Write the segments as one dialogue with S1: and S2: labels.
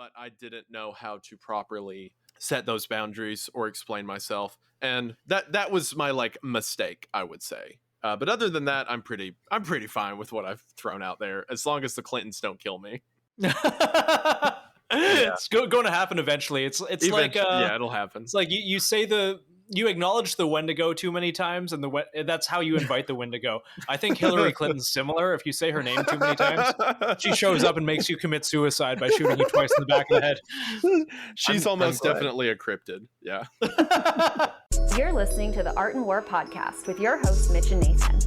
S1: but I didn't know how to properly set those boundaries or explain myself, and that was my like mistake, I would say. But other than that, I'm pretty fine with what I've thrown out there, as long as the Clintons don't kill me.
S2: It's going to happen eventually. It's like
S1: yeah, it'll happen.
S2: It's like you say you acknowledge the Wendigo too many times, and that's how you invite the Wendigo. I think Hillary Clinton's similar. If you say her name too many times, she shows up and makes you commit suicide by shooting you twice in the back of the head.
S1: She's almost definitely a cryptid. Yeah.
S3: You're listening to the Art and War podcast with your hosts, Mitch and Nathan.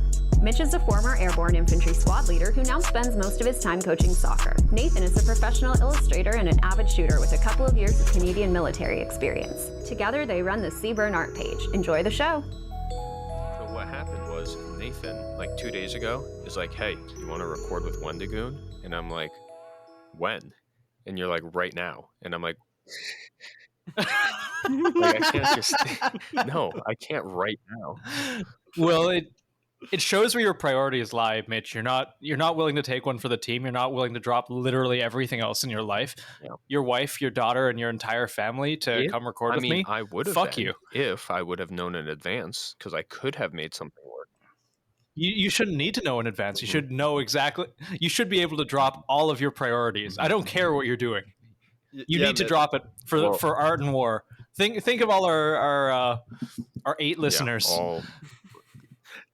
S3: Mitch is a former airborne infantry squad leader who now spends most of his time coaching soccer. Nathan is a professional illustrator and an avid shooter with a couple of years of Canadian military experience. Together, they run the Seaburn art page. Enjoy the show.
S4: So what happened was Nathan, like 2 days ago, is like, hey, you want to record with Wendigoon? And I'm like, when? And you're like, right now. And I'm like, like I can't just, no, I can't right now.
S2: Well, it shows where your priorities lie, Mitch. You're not willing to take one for the team. You're not willing to drop literally everything else in your life, your wife, your daughter, and your entire family to come record with me.
S4: I would have.
S2: Fuck you.
S4: If I would have known in advance, because I could have made something work.
S2: You shouldn't need to know in advance. You should know exactly. You should be able to drop all of your priorities. I don't care what you're doing. You need to drop it for Art and War. Think of all our 8 listeners.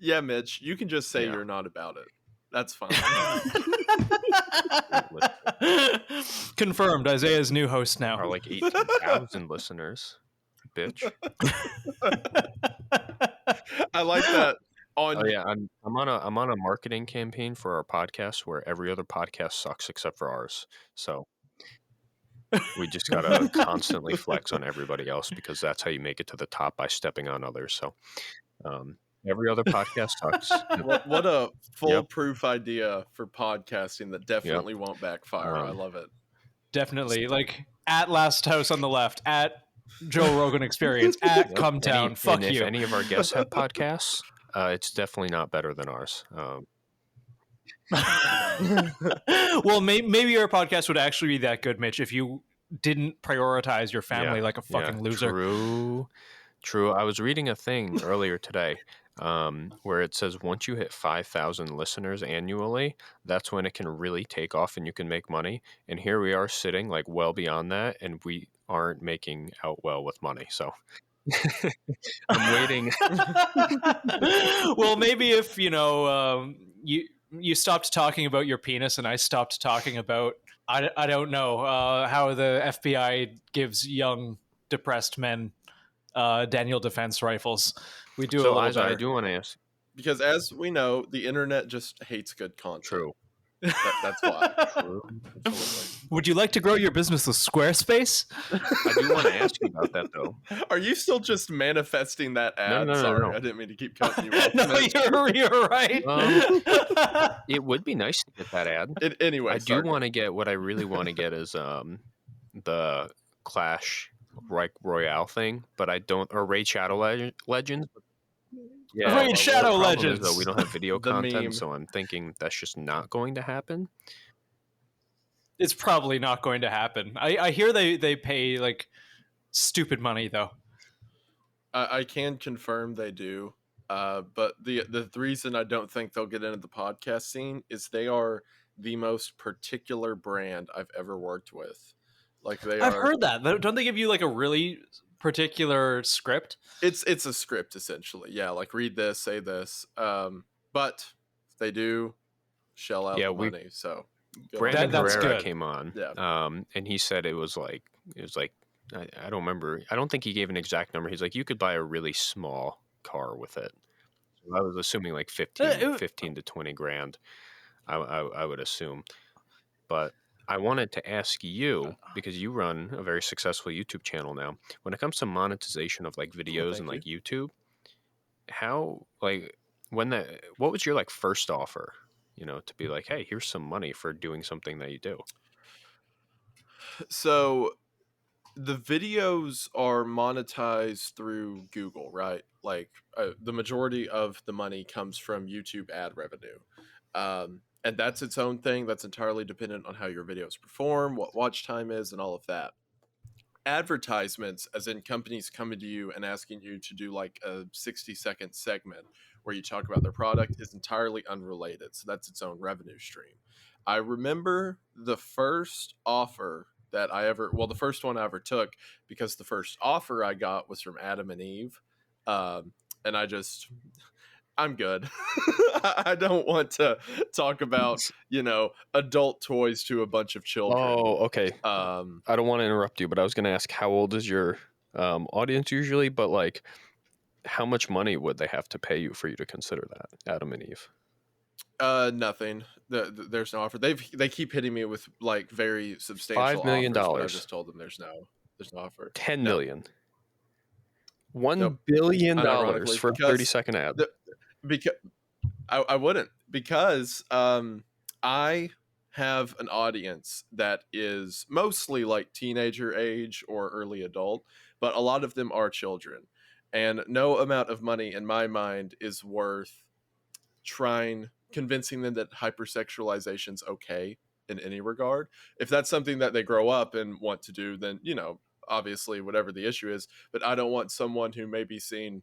S1: Yeah, Mitch, you can just say you're not about it. That's fine.
S2: Confirmed. Isaiah's new host now.
S4: Are like 18,000 listeners, bitch.
S1: I like that.
S4: I'm on a marketing campaign for our podcast where every other podcast sucks except for ours. So we just gotta constantly flex on everybody else because that's how you make it to the top, by stepping on others. So. Every other podcast sucks.
S1: What a foolproof idea for podcasting that definitely won't backfire. I love it.
S2: Definitely. Like, at Last House on the Left, at Joe Rogan Experience, at Cumtown. Fuck you.
S4: If any of our guests have podcasts, it's definitely not better than ours.
S2: Well, maybe your podcast would actually be that good, Mitch, if you didn't prioritize your family like a fucking loser.
S4: True. I was reading a thing earlier today where it says once you hit 5,000 listeners annually, that's when it can really take off and you can make money. And here we are sitting like well beyond that, and we aren't making out well with money. So I'm waiting.
S2: Well, maybe if, you stopped talking about your penis and I stopped talking about, I don't know, how the FBI gives young, depressed men Daniel Defense rifles. We do a little better.
S4: I do want to ask,
S1: because as we know, the internet just hates good content.
S4: True.
S1: That's why.
S4: True.
S2: Would you like to grow your business with Squarespace?
S4: I do want to ask you about that, though.
S1: Are you still just manifesting that ad?
S4: No.
S1: Sorry, I didn't mean to keep cutting you off.
S2: No, you're right.
S4: It would be nice to get that ad.
S1: Anyway,
S4: I do want to get, what I really want to get is the Clash Royale thing, but I don't, or Raid Shadow Legends.
S2: Yeah, Raid Shadow Legends.
S4: Though we don't have video content,
S1: meme.
S4: So I'm thinking that's just not going to happen.
S2: It's probably not going to happen. I hear they pay like stupid money though.
S1: I can confirm they do, but the reason I don't think they'll get into the podcast scene is they are the most particular brand I've ever worked with. Like I've
S2: heard that. Don't they give you like a really particular script?
S1: It's a script essentially. Yeah, like read this, say this. But they do shell out the money. So
S4: Brandon
S2: that's
S4: Herrera
S2: good.
S4: came on.
S1: Yeah.
S4: And he said it was like I don't remember. I don't think he gave an exact number. He's like, you could buy a really small car with it. So I was assuming like 15 to 20 grand. I would assume. But I wanted to ask you, because you run a very successful YouTube channel now, when it comes to monetization of like videos and like YouTube, how, like, what was your like first offer, to be like, hey, here's some money for doing something that you do?
S1: So the videos are monetized through Google, right? Like the majority of the money comes from YouTube ad revenue. And that's its own thing. That's entirely dependent on how your videos perform, what watch time is, and all of that. Advertisements, as in companies coming to you and asking you to do like a 60-second segment where you talk about their product, is entirely unrelated. So that's its own revenue stream. I remember the first offer that the first one I ever took, because the first offer I got was from Adam and Eve. And I'm good. I don't want to talk about, adult toys to a bunch of children.
S4: Oh, okay. I don't want to interrupt you, but I was going to ask, how old is your audience usually? But like, how much money would they have to pay you for you to consider that, Adam and Eve?
S1: Nothing. There's no offer. They keep hitting me with like very substantial
S4: $5 million.
S1: offers, I just told them there's no offer.
S4: 10
S1: No.
S4: million. $1
S1: Nope.
S4: billion
S1: Unironically,
S4: for a 30-second ad.
S1: Because I wouldn't, because I have an audience that is mostly like teenager age or early adult, but a lot of them are children, and no amount of money in my mind is worth convincing them that hypersexualization's okay in any regard. If that's something that they grow up and want to do, then obviously whatever the issue is. But I don't want someone who may be seen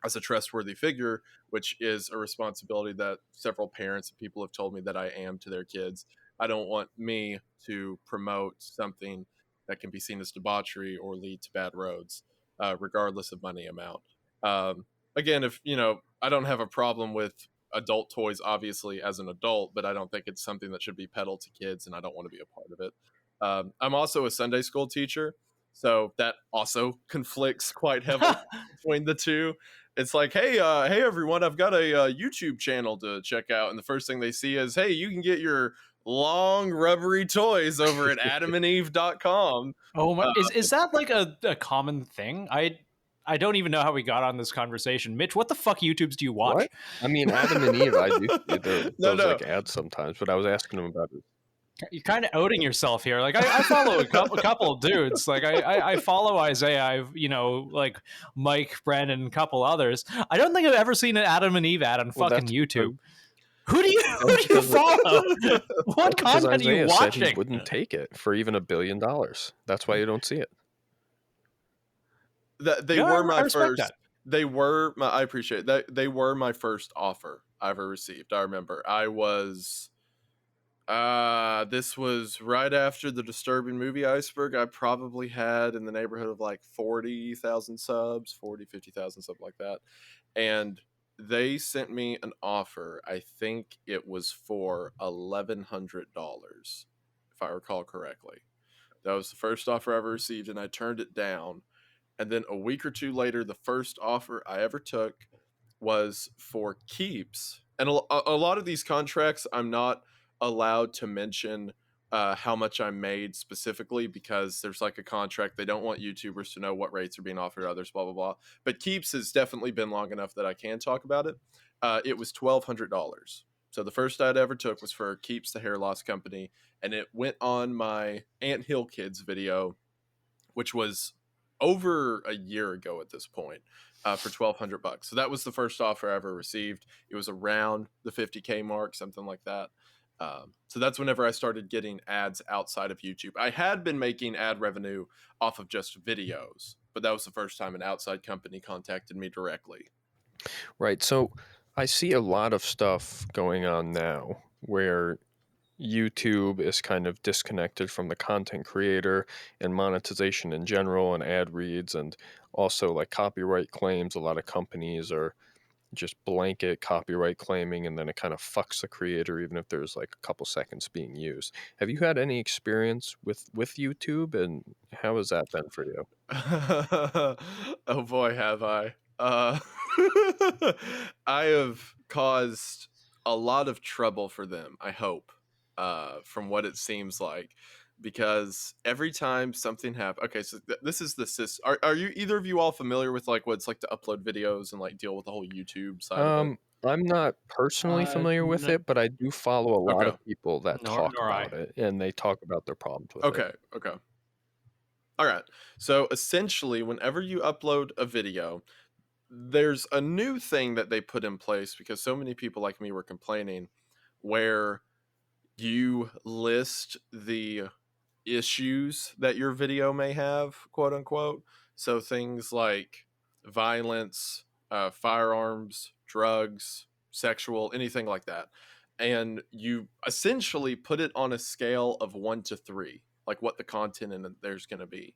S1: as a trustworthy figure, which is a responsibility that several parents and people have told me that I am to their kids. I don't want me to promote something that can be seen as debauchery or lead to bad roads, regardless of money amount. Again, if I don't have a problem with adult toys, obviously, as an adult, but I don't think it's something that should be peddled to kids, and I don't want to be a part of it. I'm also a Sunday school teacher, so that also conflicts quite heavily between the two. It's like, hey everyone, I've got a YouTube channel to check out, and the first thing they see is, hey, you can get your long rubbery toys over at adamandeve.com.
S2: Oh my, is that like a common thing? I don't even know how we got on this conversation. Mitch, what the fuck YouTubes do you watch?
S4: What? I mean, Adam and Eve, I do see those like ads sometimes, but I was asking him about it.
S2: You're kind of outing yourself here. Like I follow a couple of dudes. Like I follow Isaiah. I've like Mike, Brandon, and a couple others. I don't think I've ever seen an Adam and Eve ad on fucking YouTube. Who do you follow? What content are you watching?
S4: Said he wouldn't take it for even $1 billion. That's why you don't see it.
S1: They were my first. I appreciate that. They were my first offer I ever received. I remember I was. This was right after the disturbing movie Iceberg. I probably had in the neighborhood of like 40,000 subs, 50,000, something like that. And they sent me an offer. I think it was for $1,100, if I recall correctly. That was the first offer I ever received, and I turned it down. And then a week or two later, the first offer I ever took was for keeps. And a lot of these contracts, I'm not allowed to mention how much I made specifically, because there's like a contract. They don't want YouTubers to know what rates are being offered to others, blah, blah, blah. But keeps has definitely been long enough that I can talk about it. It was $1,200. So the first ad I ever took was for Keeps, the hair loss company. And it went on my Ant Hill Kids video, which was over a year ago at this point, for $1,200. So that was the first offer I ever received. It was around the 50K mark, something like that. So that's whenever I started getting ads outside of YouTube. I had been making ad revenue off of just videos, but that was the first time an outside company contacted me directly.
S4: Right. So I see a lot of stuff going on now where YouTube is kind of disconnected from the content creator and monetization in general and ad reads, and also like copyright claims. A lot of companies are just blanket copyright claiming, and then it kind of fucks the creator even if there's like a couple seconds being used. Have you had any experience with YouTube, and how has that been for you?
S1: Oh boy, have I. I have caused a lot of trouble for them, I hope, from what it seems like, because every time something happens. Okay, so this is the system. Are you either of you all familiar with like what it's like to upload videos and like deal with the whole YouTube side of it?
S4: I'm not personally familiar with it, but I do follow a lot of people that talk about it, and they talk about their problems with it.
S1: Okay. All right. So essentially, whenever you upload a video, there's a new thing that they put in place, because so many people like me were complaining, where you list the issues that your video may have, quote unquote. So things like violence, firearms, drugs, sexual, anything like that. And you essentially put it on a scale of 1 to 3, like what the content in there's going to be.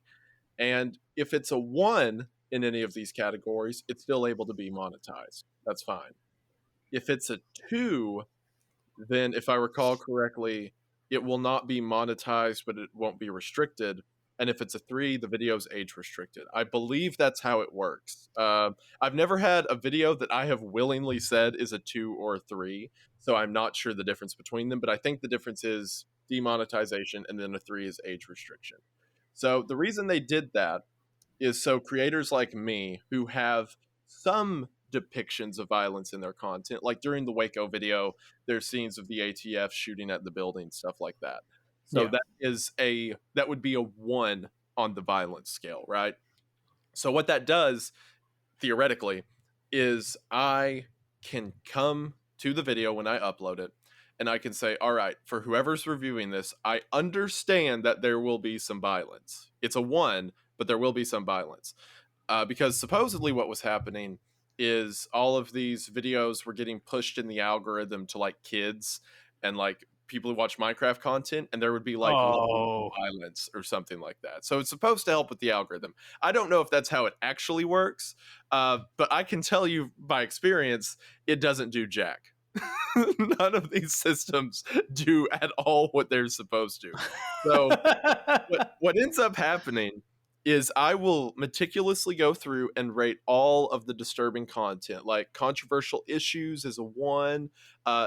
S1: And if it's a 1 in any of these categories, it's still able to be monetized. That's fine. If it's a 2, then if I recall correctly, it will not be monetized, but it won't be restricted. And if it's a 3, the video's age restricted. I believe that's how it works. I've never had a video that I have willingly said is a 2 or a 3, so I'm not sure the difference between them, but I think the difference is demonetization, and then a 3 is age restriction. So the reason they did that is so creators like me who have some depictions of violence in their content, like during the Waco video, there's scenes of the ATF shooting at the building, stuff like that. So that would be a 1 on the violence scale, right? So what that does, theoretically, is I can come to the video when I upload it, and I can say, all right, for whoever's reviewing this, I understand that there will be some violence. It's a 1, but there will be some violence. Because supposedly what was happening is all of these videos were getting pushed in the algorithm to like kids and like people who watch Minecraft content, and there would be like violence or something like that. So it's supposed to help with the algorithm. I don't know if that's how it actually works, but I can tell you by experience, it doesn't do jack. None of these systems do at all what they're supposed to. So what ends up happening is I will meticulously go through and rate all of the disturbing content. Like controversial issues is a 1,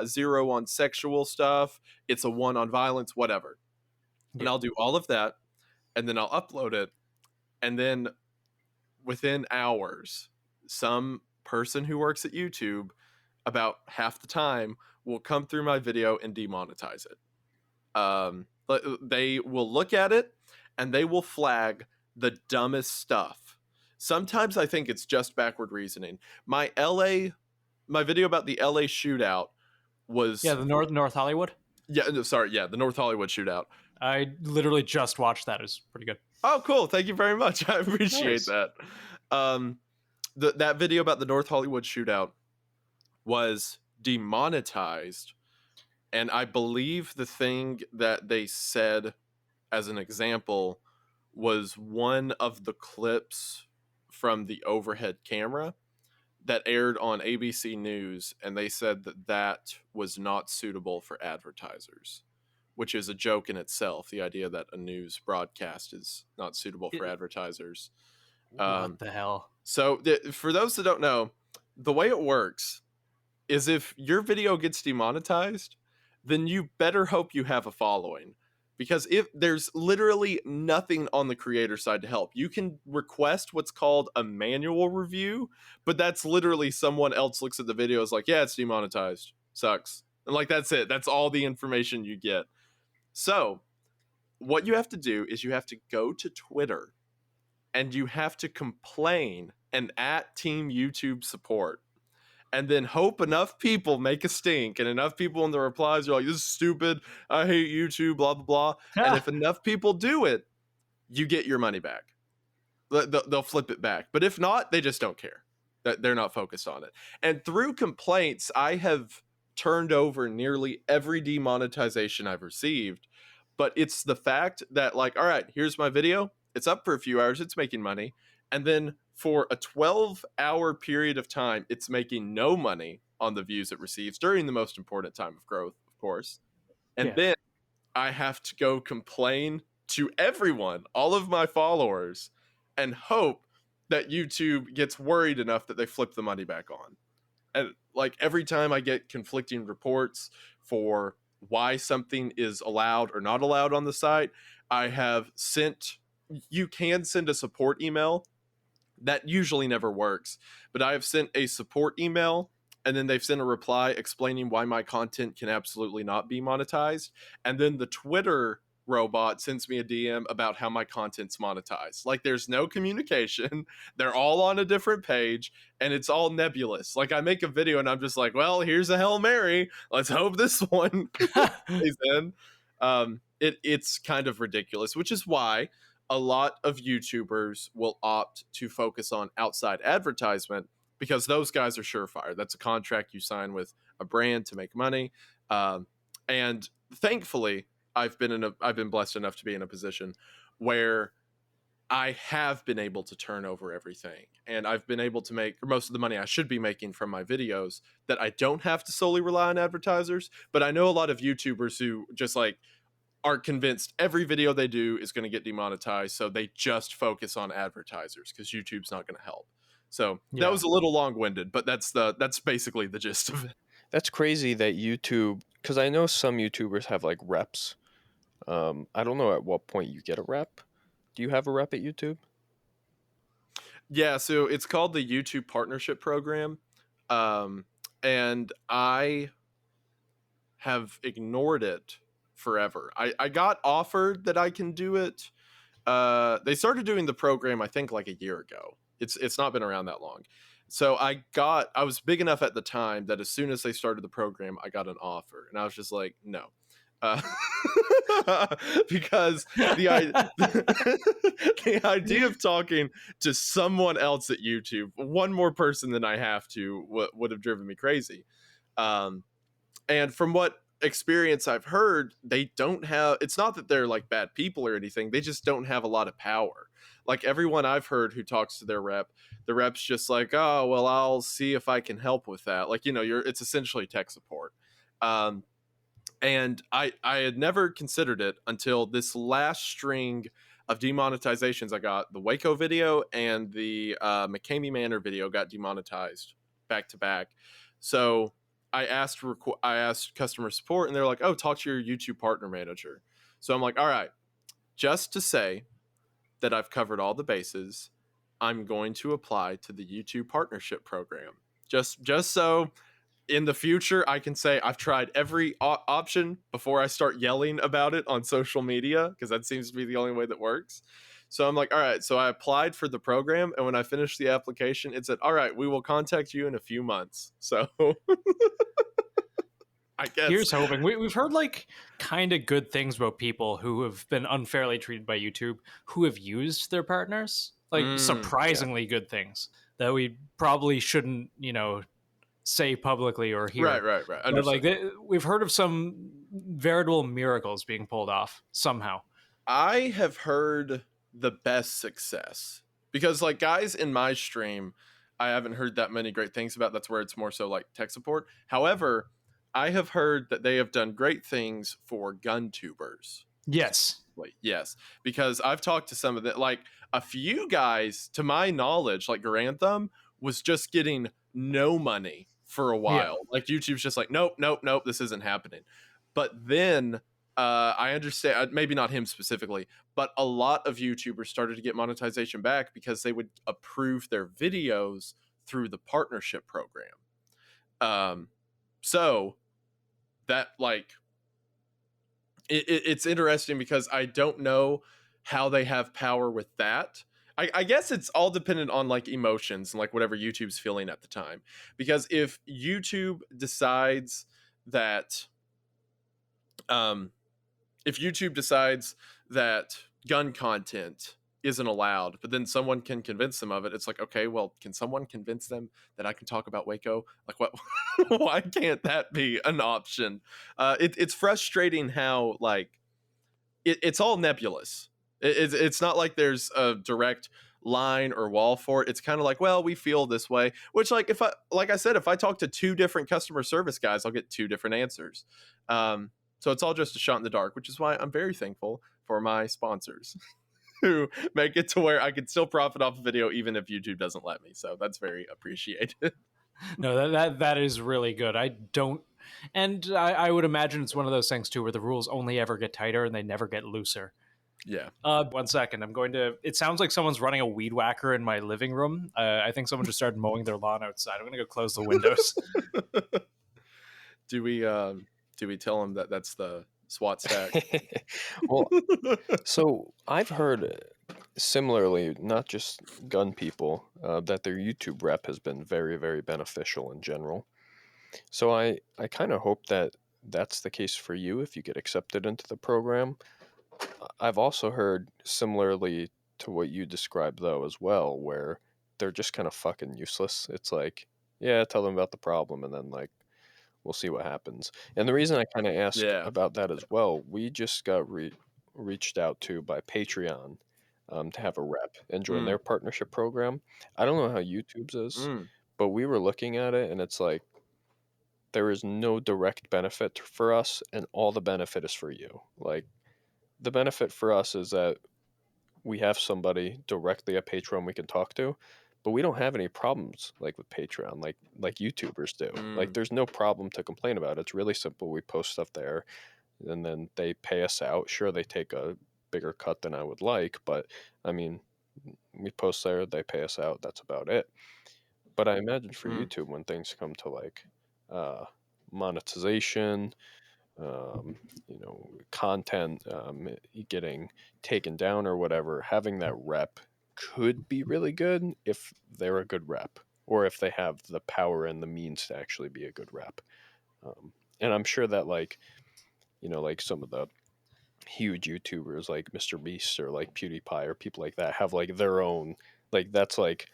S1: 0 on sexual stuff, it's a 1 on violence, whatever. And I'll do all of that, and then I'll upload it, and then within hours, some person who works at YouTube, about half the time, will come through my video and demonetize it. They will look at it, and they will flag the dumbest stuff. Sometimes I think it's just backward reasoning. My video about the LA shootout was
S2: the North Hollywood.
S1: The North Hollywood shootout.
S2: I literally just watched that. It was pretty good.
S1: Oh, cool! Thank you very much. I appreciate that. That video about the North Hollywood shootout was demonetized, and I believe the thing that they said as an example was one of the clips from the overhead camera that aired on ABC News, and they said that was not suitable for advertisers, which is a joke in itself, the idea that a news broadcast is not suitable for advertisers.
S2: What the hell?
S1: So for those that don't know, the way it works is if your video gets demonetized, then you better hope you have a following. Because if there's literally nothing on the creator side to help, you can request what's called a manual review, but that's literally someone else looks at the video is like, yeah, it's demonetized, sucks. And like, that's it. That's all the information you get. So what you have to do is you have to go to Twitter and you have to complain and at Team YouTube support. And then hope enough people make a stink, and enough people in the replies are like, this is stupid, I hate YouTube, blah, blah, blah. And if enough people do it, you get your money back. They'll flip it back. But if not, they just don't care. They're not focused on it. And through complaints, I have turned over nearly every demonetization I've received. But it's the fact that, like, all right, here's my video. It's up for a few hours. It's making money. And then for a 12-hour period of time, it's making no money on the views it receives during the most important time of growth, of course. And then I have to go complain to everyone, all of my followers, and hope that YouTube gets worried enough that they flip the money back on. And like every time I get conflicting reports for why something is allowed or not allowed on the site, you can send a support email. That usually never works, but I have sent a support email, and then they've sent a reply explaining why my content can absolutely not be monetized. And then the Twitter robot sends me a DM about how my content's monetized. Like, there's no communication. They're all on a different page, and it's all nebulous. Like, I make a video, and I'm just like, well, here's a Hail Mary. Let's hope this one stays in. It's kind of ridiculous, which is why a lot of YouTubers will opt to focus on outside advertisement, because those guys are surefire. That's a contract you sign with a brand to make money. And thankfully, I've been blessed enough to be in a position where I have been able to turn over everything, and I've been able to make most of the money I should be making from my videos, that I don't have to solely rely on advertisers. But I know a lot of YouTubers who just like are convinced every video they do is going to get demonetized, so they just focus on advertisers because YouTube's not going to help. So that was a little long-winded, but that's basically the gist of it.
S4: That's crazy that YouTube, because I know some YouTubers have like reps. I don't know at what point you get a rep. Do you have a rep at YouTube?
S1: Yeah, so it's called the YouTube Partnership Program. And I have ignored it forever. I got offered that I can do it. They started doing the program, I think, like a year ago. It's not been around that long. So I was big enough at the time that as soon as they started the program, I got an offer. And I was just like, no. Because the idea of talking to someone else at YouTube, one more person than I have to, would have driven me crazy. And from what experience I've heard, they don't have, it's not that they're like bad people or anything, they just don't have a lot of power. Like everyone I've heard who talks to their rep, the rep's just like, oh, well, I'll see if I can help with that. Like, you know, it's essentially tech support. And I had never considered it until this last string of demonetizations I got. The Waco video and the McCamey Manor video got demonetized back to back. So I asked customer support, and they're like, oh, talk to your YouTube partner manager. So I'm like, all right, just to say that I've covered all the bases, I'm going to apply to the YouTube Partnership Program. Just so in the future I can say I've tried every option before I start yelling about it on social media, because that seems to be the only way that works. So I'm like, all right, so I applied for the program, and when I finished the application, it said, all right, we will contact you in a few months. So I guess
S2: here's hoping. We've heard like kind of good things about people who have been unfairly treated by YouTube, who have used their partners, like surprisingly good things that we probably shouldn't, say publicly or hear.
S1: Right.
S2: But like we've heard of some veritable miracles being pulled off somehow.
S1: I have heard the best success, because like guys in my stream, I haven't heard that many great things about. That's where it's more so like tech support. However, I have heard that they have done great things for gun tubers.
S2: Yes.
S1: Yes, because I've talked to some of the, like a few guys, to my knowledge, like Grantham was just getting no money for a while. Yeah. Like YouTube's just like, nope, this isn't happening. But then I understand, maybe not him specifically, but a lot of YouTubers started to get monetization back because they would approve their videos through the partnership program. So that like, it's interesting because I don't know how they have power with that. I guess it's all dependent on like emotions and like whatever YouTube's feeling at the time. Because if YouTube decides that gun content isn't allowed, but then someone can convince them of it, it's like, okay, well, can someone convince them that I can talk about Waco? Like, what? Why can't that be an option? It's frustrating how like it's all nebulous. It's not like there's a direct line or wall for it. It's kind of like, well, we feel this way, which like if I talk to two different customer service guys, I'll get two different answers. So it's all just a shot in the dark, which is why I'm very thankful for my sponsors who make it to where I can still profit off a video even if YouTube doesn't let me. So that's very appreciated.
S2: No, that is really good. I would imagine it's one of those things too where the rules only ever get tighter and they never get looser.
S1: Yeah.
S2: 1 second. It sounds like someone's running a weed whacker in my living room. I think someone just started mowing their lawn outside. I'm going to go close the windows.
S1: Do we tell them that that's the SWAT stack.
S4: Well, so I've heard similarly, not just gun people, that their YouTube rep has been very, very beneficial in general. So I kind of hope that that's the case for you if you get accepted into the program. I've also heard similarly to what you described though as well, where they're just kind of fucking useless. It's like, yeah, tell them about the problem and then like we'll see what happens. And the reason I kind of asked
S1: Yeah.
S4: about that as well, we just got reached out to by Patreon to have a rep and join their partnership program. I don't know how YouTube's is, but we were looking at it and it's like there is no direct benefit for us and all the benefit is for you. Like the benefit for us is that we have somebody directly at Patreon we can talk to, but we don't have any problems like with Patreon, like YouTubers do. Like there's no problem to complain about. It's really simple. We post stuff there and then they pay us out. Sure, they take a bigger cut than I would like, but I mean, we post there, they pay us out. That's about it. But I imagine for YouTube, when things come to like monetization, content getting taken down or whatever, having that rep could be really good if they're a good rep or if they have the power and the means to actually be a good rep. And I'm sure that like some of the huge YouTubers like Mr. Beast or like PewDiePie or people like that have like their own, like that's like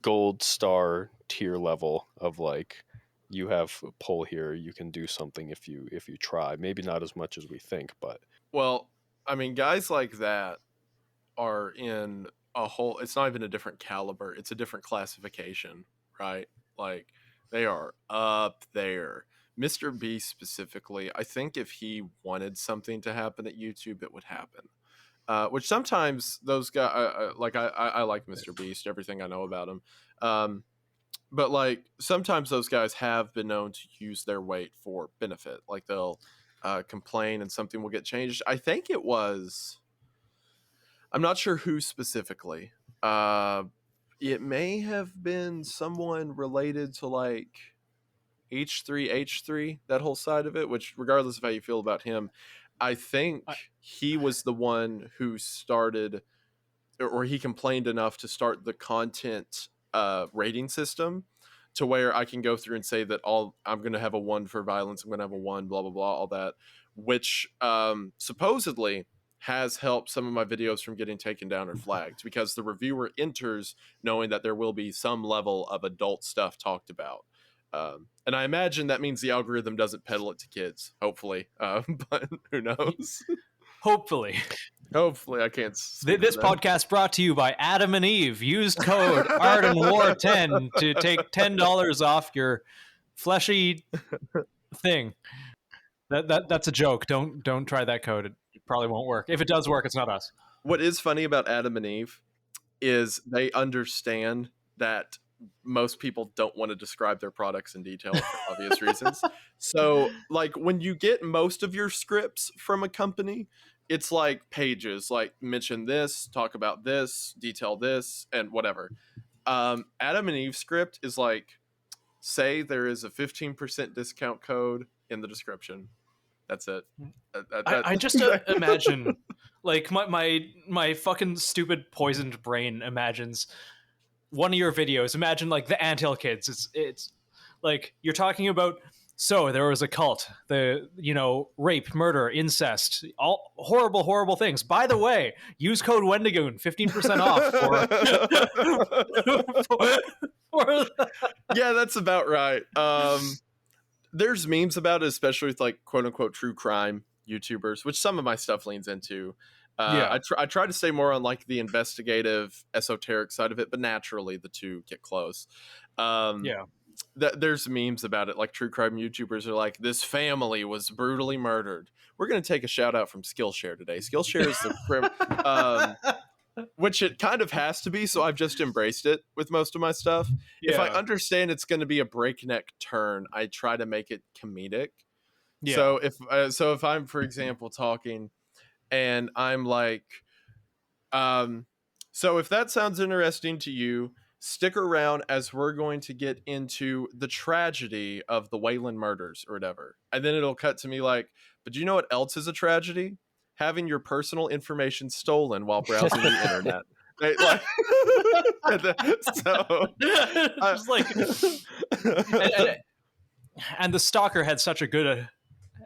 S4: gold star tier level of like, you have a pull here, you can do something if you try. Maybe not as much as we think, but
S1: Well, I mean, guys like that are in a whole, it's not even a different caliber, it's a different classification, right? Like they are up there. Mr. Beast specifically, I think if he wanted something to happen at YouTube, it would happen. Which sometimes those guys, I like Mr. Beast, everything I know about him. But like sometimes those guys have been known to use their weight for benefit. Like they'll complain and something will get changed. I think it was, I'm not sure who specifically. It may have been someone related to like H3, that whole side of it, which regardless of how you feel about him, I think he was the one who started, or he complained enough to start the content rating system to where I can go through and say that I'm going to have a 1 for violence, I'm going to have a 1, blah, blah, blah, all that, which supposedly has helped some of my videos from getting taken down or flagged because the reviewer enters knowing that there will be some level of adult stuff talked about. And I imagine that means the algorithm doesn't peddle it to kids, hopefully. But who knows?
S2: Hopefully.
S1: Hopefully, I can't.
S2: This podcast brought to you by Adam and Eve. Use code ArdenWar10 to take $10 off your fleshy thing. That's a joke. Don't try that code. It probably won't work. If it does work, it's not us.
S1: What is funny about Adam and Eve is they understand that most people don't want to describe their products in detail for obvious reasons. So, like when you get most of your scripts from a company, it's like pages, like mention this, talk about this, detail this, and whatever. Adam and Eve script is like, say there is a 15% discount code in the description. That's it.
S2: I just imagine, like my fucking stupid poisoned brain imagines one of your videos. Imagine like the Anthill Kids. It's like you're talking about. So there was a cult, rape, murder, incest, all horrible things. By the way, use code Wendigoon, 15% off.
S1: Yeah, that's about right. There's memes about it, especially with like quote unquote true crime YouTubers, which some of my stuff leans into. I try to stay more on like the investigative, esoteric side of it, but naturally the two get close. There's memes about it, like true crime YouTubers are like, this family was brutally murdered. We're going to take a shout out from Skillshare today. Skillshare is the which it kind of has to be, so I've just embraced it with most of my stuff. Yeah. If I understand it's going to be a breakneck turn, I try to make it comedic. Yeah. So if I'm, for example, talking and I'm like, so if that sounds interesting to you, stick around as we're going to get into the tragedy of the Wayland murders or whatever. And then it'll cut to me like, but do you know what else is a tragedy? Having your personal information stolen while browsing the internet. Right? Like, so
S2: Just like, and the stalker had such a good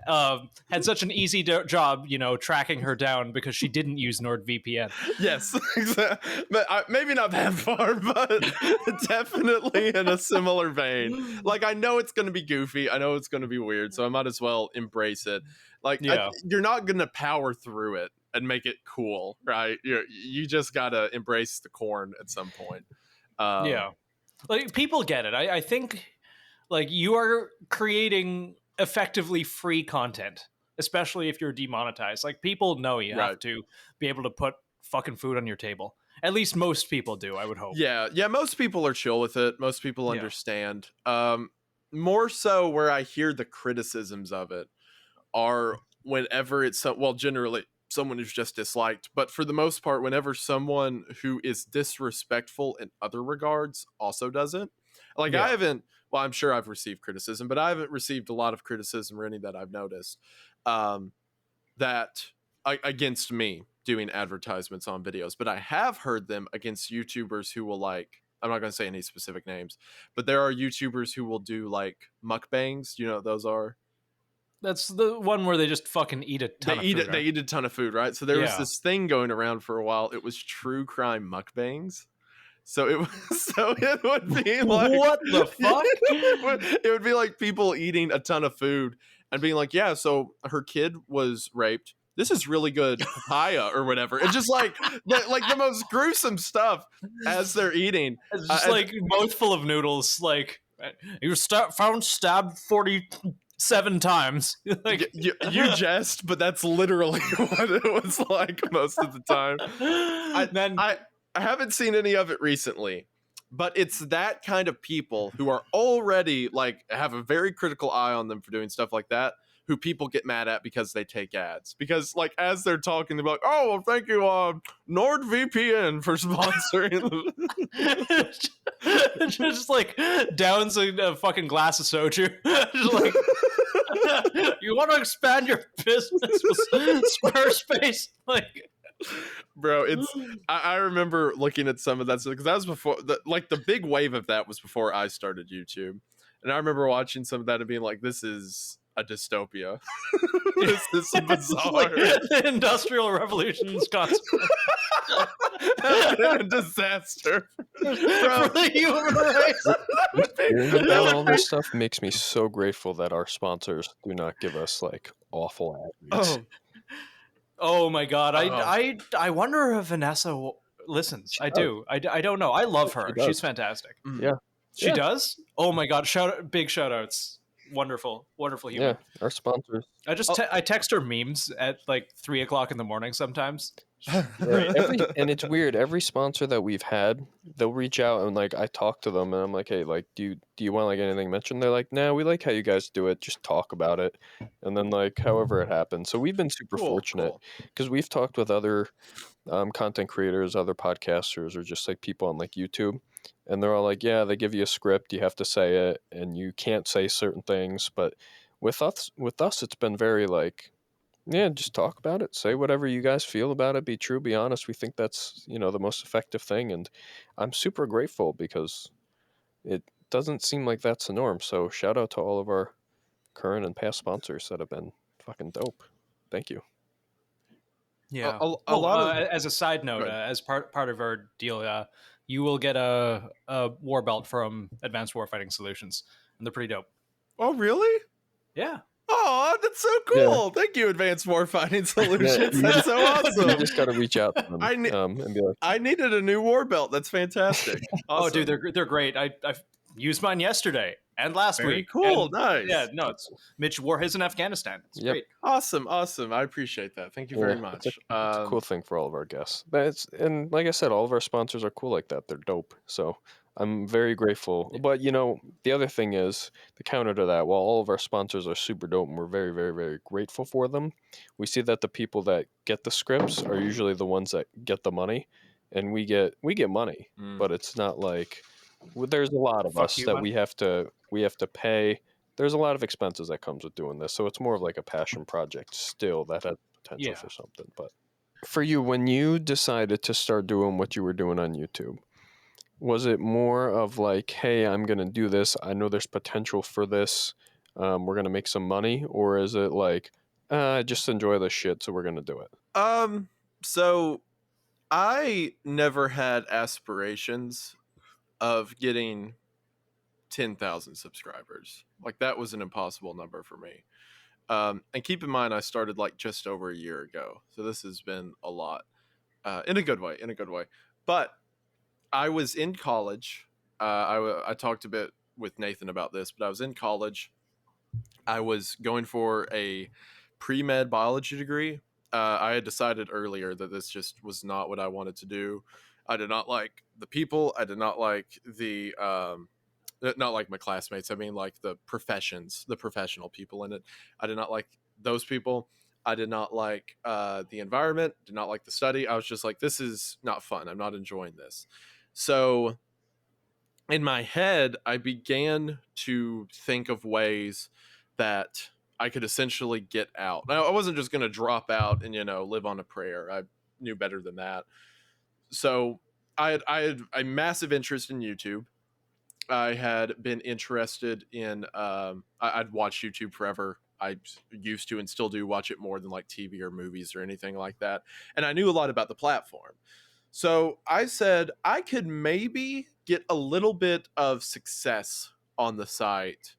S2: had such an easy job, tracking her down because she didn't use NordVPN.
S1: Yes, exactly. But maybe not that far, but definitely in a similar vein. Like, I know it's going to be goofy. I know it's going to be weird, so I might as well embrace it. Like,
S2: Yeah.
S1: you're not going to power through it and make it cool, right? You just got to embrace the corn at some point.
S2: Yeah. Like, people get it. I think, like, you are creating effectively free content, especially if you're demonetized. Like, people know you have to be able to put fucking food on your table. At least most people do, I would hope.
S1: Yeah, most people are chill with it. Most people understand. More so where I hear the criticisms of it are whenever it's generally someone who's just disliked, but for the most part, whenever someone who is disrespectful in other regards also does it. Like, I haven't, well, I'm sure I've received criticism, but I haven't received a lot of criticism or any that I've noticed that against me doing advertisements on videos, but I have heard them against YouTubers who will, like, I'm not going to say any specific names, but there are YouTubers who will do like mukbangs. You know what those are?
S2: That's the one where they just fucking eat a ton of food.
S1: They eat a ton of food, right? So there was this thing going around for a while. It was true crime mukbangs. So it would be like,
S2: what the fuck?
S1: It would be like people eating a ton of food and being like, yeah, so her kid was raped. This is really good papaya or whatever. It's just like the most gruesome stuff as they're eating.
S2: It's just like mouthful of noodles. Like, you found stabbed 47 times. Like,
S1: you jest, but that's literally what it was like most of the time. I haven't seen any of it recently, but it's that kind of people who are already like have a very critical eye on them for doing stuff like that, who people get mad at because they take ads. Because like as they're talking, they're like, "Oh, well, thank you, NordVPN for sponsoring."
S2: Just like downs a fucking glass of soju. Just like, you want to expand your business with Squarespace, like.
S1: Bro, I remember looking at some of that because that was before the big wave of that was before I started YouTube, and I remember watching some of that and being like, this is a dystopia. This is bizarre.
S2: Like the Industrial Revolution's consequence.
S1: A disaster for
S2: the human race.
S4: Hearing about all this stuff makes me so grateful that our sponsors do not give us like awful ad reads.
S2: Oh my god! I wonder if Vanessa listens. I do. I don't know. I love her. She's fantastic.
S4: Yeah,
S2: she does. Oh my god! Big shout outs. Wonderful human.
S4: Yeah, our sponsors.
S2: I text her memes at like 3:00 in the morning sometimes.
S4: And it's weird. Every sponsor that we've had, they'll reach out and like I talk to them and I'm like, hey, like, do you want like anything mentioned? They're like, nah, we like how you guys do it. Just talk about it, and then like however it happens. So we've been super fortunate because we've talked with other content creators, other podcasters, or just like people on like YouTube, and they're all like, yeah, they give you a script, you have to say it, and you can't say certain things. But with us, it's been very like. Yeah, just talk about it. Say whatever you guys feel about it. Be true, be honest. We think that's, the most effective thing. And I'm super grateful because it doesn't seem like that's the norm. So shout out to all of our current and past sponsors that have been fucking dope. Thank you.
S2: Yeah. A lot of, as a side note, as part of our deal, you will get a war belt from Advanced Warfighting Solutions. And they're pretty dope.
S1: Oh, really?
S2: Yeah.
S1: Oh, that's so cool! Yeah. Thank you, Advanced Warfighting Solutions. That's so awesome.
S4: You just got to reach out to them and be like,
S1: I needed a new war belt. That's fantastic. Awesome.
S2: Oh, dude, they're great. I've used mine yesterday and last week.
S1: Cool,
S2: and,
S1: nice.
S2: Yeah, no, it's Mitch wore his in Afghanistan. It's great.
S1: Awesome. I appreciate that. Thank you very much.
S4: It's a cool thing for all of our guests. And like I said, all of our sponsors are cool like that. They're dope. So I'm very grateful. But, the other thing is, the counter to that, while all of our sponsors are super dope and we're very, very, very grateful for them, we see that the people that get the scripts are usually the ones that get the money. and we get money, but it's not like there's a lot of us that we have to pay. There's a lot of expenses that comes with doing this, so it's more of like a passion project still that has potential for something. But for you, when you decided to start doing what you were doing on YouTube, was it more of like, hey, I'm gonna do this, I know there's potential for this, we're gonna make some money, or is it like, I just enjoy this shit, so we're gonna do it?
S1: So I never had aspirations of getting 10,000 subscribers. Like, that was an impossible number for me. And keep in mind, I started like just over a year ago, so this has been a lot, in a good way. But I was in college. I talked a bit with Nathan about this, but I was in college. I was going for a pre-med biology degree. I had decided earlier that this just was not what I wanted to do. I did not like the people. I did not like the not like my classmates. I mean, like the professional people in it. I did not like those people. I did not like the environment. Did not like the study. I was just like, this is not fun. I'm not enjoying this. So in my head, I began to think of ways that I could essentially get out. Now, I wasn't just going to drop out and, live on a prayer. I knew better than that. So I had a massive interest in YouTube. I had been interested in, I'd watched YouTube forever. I used to and still do watch it more than like TV or movies or anything like that. And I knew a lot about the platform. So I said I could maybe get a little bit of success on the site,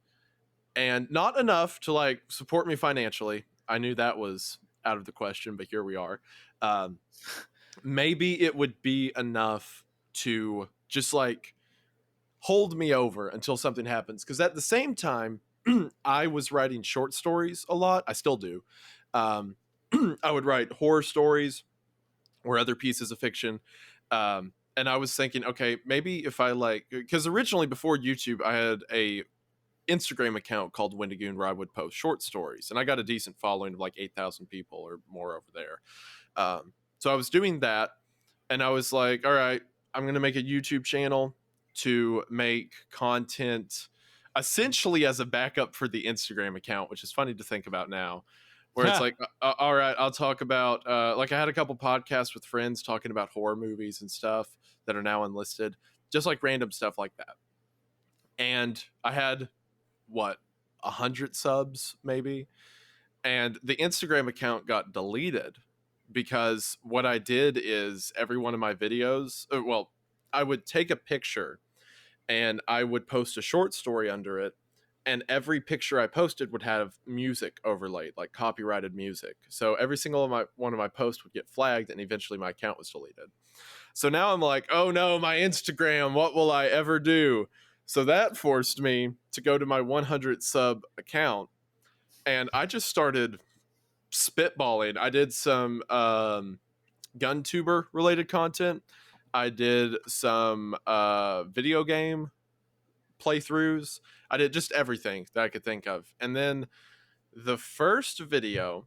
S1: and not enough to like support me financially. I knew that was out of the question, but here we are. Maybe it would be enough to just like hold me over until something happens. Because at the same time, I was writing short stories a lot. I still do. I would write horror stories or other pieces of fiction. And I was thinking, okay, maybe if I because originally before YouTube, I had a Instagram account called Wendigoon where I would post short stories, and I got a decent following of like 8,000 people or more over there. So I was doing that, and I was like, all right, I'm going to make a YouTube channel to make content essentially as a backup for the Instagram account, which is funny to think about now, where it's like, all right, I'll talk about, like I had a couple podcasts with friends talking about horror movies and stuff that are now unlisted, just like random stuff like that. And I had 100 subs maybe, and the Instagram account got deleted because what I did is every one of my videos, I would take a picture and I would post a short story under it, and every picture I posted would have music overlaid, like copyrighted music. So every single one of my posts would get flagged, and eventually my account was deleted. So now I'm like, oh no, my Instagram, what will I ever do? So that forced me to go to my 100 sub account, and I just started spitballing. I did some GunTuber related content. I did some video game playthroughs. I did just everything that I could think of. And then the first video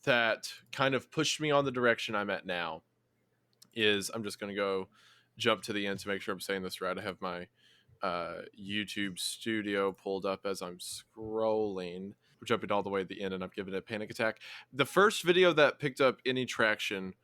S1: that kind of pushed me on the direction I'm at now is, I'm just going to go jump to the end to make sure I'm saying this right. I have my YouTube studio pulled up as I'm scrolling. We're jumping all the way to the end, and I'm giving it a panic attack. The first video that picked up any traction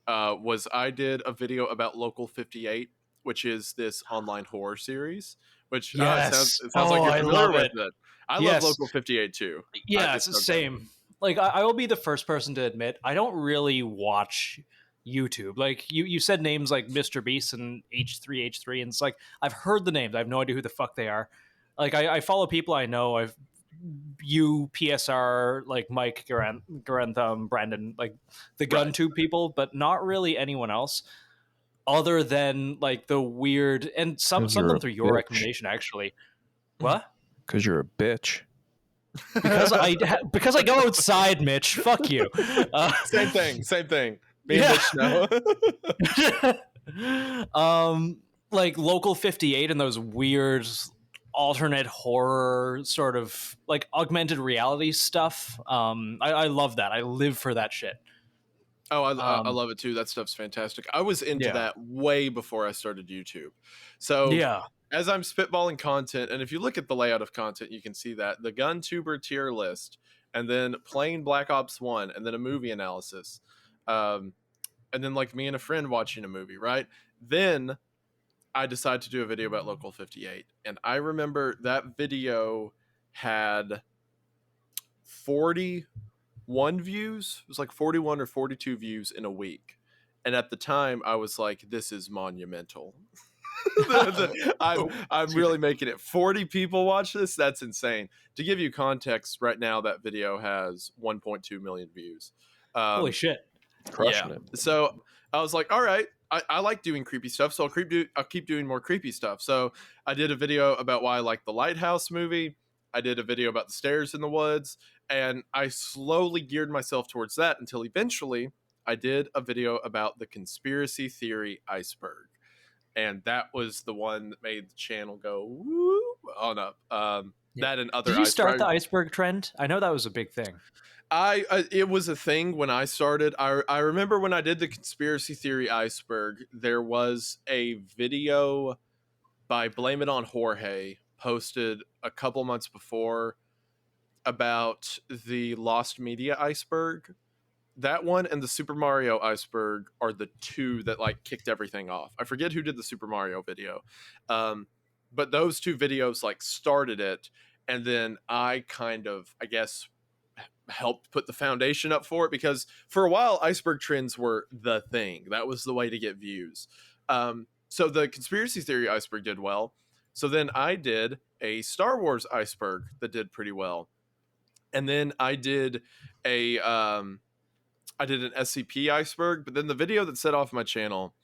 S1: was I did a video about Local 58, which is this online horror series, which it sounds like you're familiar with it. I love Local 58 too.
S2: Yeah, it's the same. Like, I will be the first person to admit, I don't really watch YouTube. Like, you said names like Mr. Beast and H3H3, and it's like, I've heard the names. I have no idea who the fuck they are. Like, I follow people I know. PSR, like Mike, Garantham, Brandon, like the GunTube people, but not really anyone else other than like the weird, and some of them through your recommendation, actually. What?
S4: Because you're a bitch.
S2: Because I go outside, Mitch. Fuck you.
S1: Same thing. Me and Mitch know.
S2: Like Local 58 and those weird alternate horror sort of like augmented reality stuff. I love that. I live for that shit.
S1: Oh, I love it too. That stuff's fantastic. I was into that way before I started YouTube. So
S2: Yeah.
S1: as I'm spitballing content, and if you look at the layout of content, you can see that the GunTuber tier list, and then plain Black Ops 1, and then a movie analysis. And then like me and a friend watching a movie, right? Then I decided to do a video about Local 58. And I remember that video had 41 views. It was like 41 or 42 views in a week. And at the time, I was like, this is monumental. I'm really making it. 40 people watch this? That's insane. To give you context, right now, that video has 1.2 million views.
S2: Holy shit.
S4: Crushing it.
S1: So I was like, all right, I like doing creepy stuff, so I'll keep doing more creepy stuff. So I did a video about why I like the Lighthouse movie. I did a video about the stairs in the woods, and I slowly geared myself towards that until eventually I did a video about the conspiracy theory iceberg. And that was the one that made the channel go woo on up. That and other.
S2: Did you start the iceberg trend? I know that was a big thing.
S1: It was a thing when I started. I remember when I did the conspiracy theory iceberg, there was a video by Blame It on Jorge posted a couple months before about the lost media iceberg. That one and the Super Mario iceberg are the two that like kicked everything off. I forget who did the Super Mario video. But those two videos like started it, and then I kind of, I guess, helped put the foundation up for it, because for a while iceberg trends were the thing. That was the way to get views. So the conspiracy theory iceberg did well. So then I did a Star Wars iceberg that did pretty well. And then I did an SCP iceberg, but then the video that set off my channel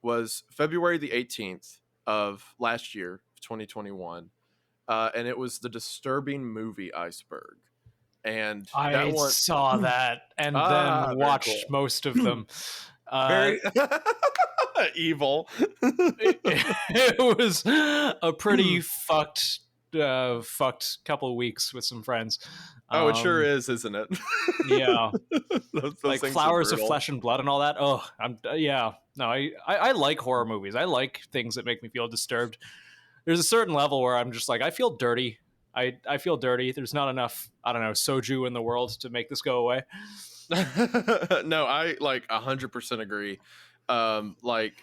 S1: was February the 18th of last year, 2021. And it was the disturbing movie iceberg. And
S2: I saw that and then watched most of them.
S1: Very evil.
S2: It was a pretty fucked couple of weeks with some friends.
S1: Oh, it sure is, isn't it?
S2: Yeah.
S1: those
S2: like Flowers of Flesh and Blood and all that. Oh, I like horror movies. I like things that make me feel disturbed. There's a certain level where I'm just like, I feel dirty. I feel dirty. There's not enough, I don't know, soju in the world to make this go away.
S1: No, I like 100% agree. Like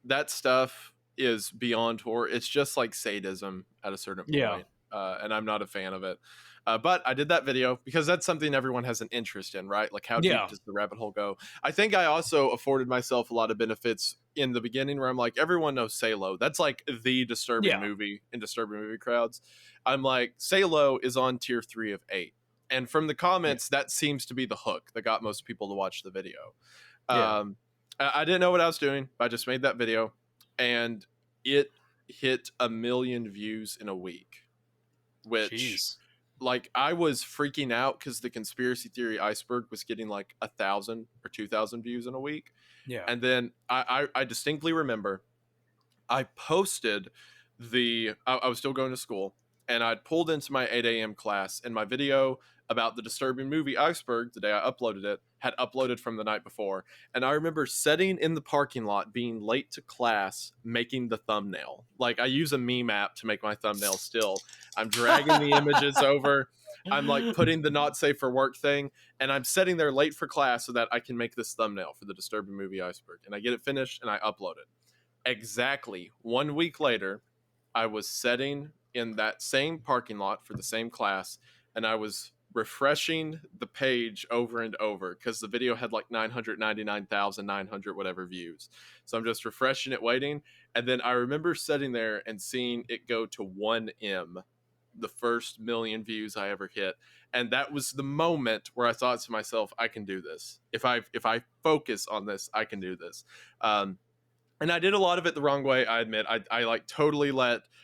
S1: that stuff is beyond horror. It's just like sadism at a certain point.
S2: Yeah.
S1: And I'm not a fan of it. But I did that video because that's something everyone has an interest in, right? Like how deep does the rabbit hole go? I think I also afforded myself a lot of benefits in the beginning where I'm like, everyone knows Salo. That's like the disturbing movie in disturbing movie crowds. I'm like, Salo is on tier 3 of 8. And from the comments, that seems to be the hook that got most people to watch the video. I didn't know what I was doing. I just made that video and it hit 1 million views in a week, which... Jeez. Like I was freaking out because the conspiracy theory iceberg was getting like 1,000 or 2,000 views in a week.
S2: Yeah.
S1: And then I distinctly remember I posted I was still going to school and I'd pulled into my 8 a.m. class and my video about the disturbing movie iceberg, the day I uploaded it, had uploaded from the night before. And I remember sitting in the parking lot, being late to class, making the thumbnail. Like I use a meme app to make my thumbnail still. I'm dragging the images over. I'm like putting the not safe for work thing. And I'm sitting there late for class so that I can make this thumbnail for the disturbing movie iceberg. And I get it finished and I upload it. Exactly 1 week later, I was sitting in that same parking lot for the same class. And I was refreshing the page over and over because the video had like 999,900 whatever views. So I'm just refreshing it, waiting. And then I remember sitting there and seeing it go to 1M, the first 1 million views I ever hit. And that was the moment where I thought to myself, I can do this. If I focus on this, I can do this. And I did a lot of it the wrong way, I admit. I like totally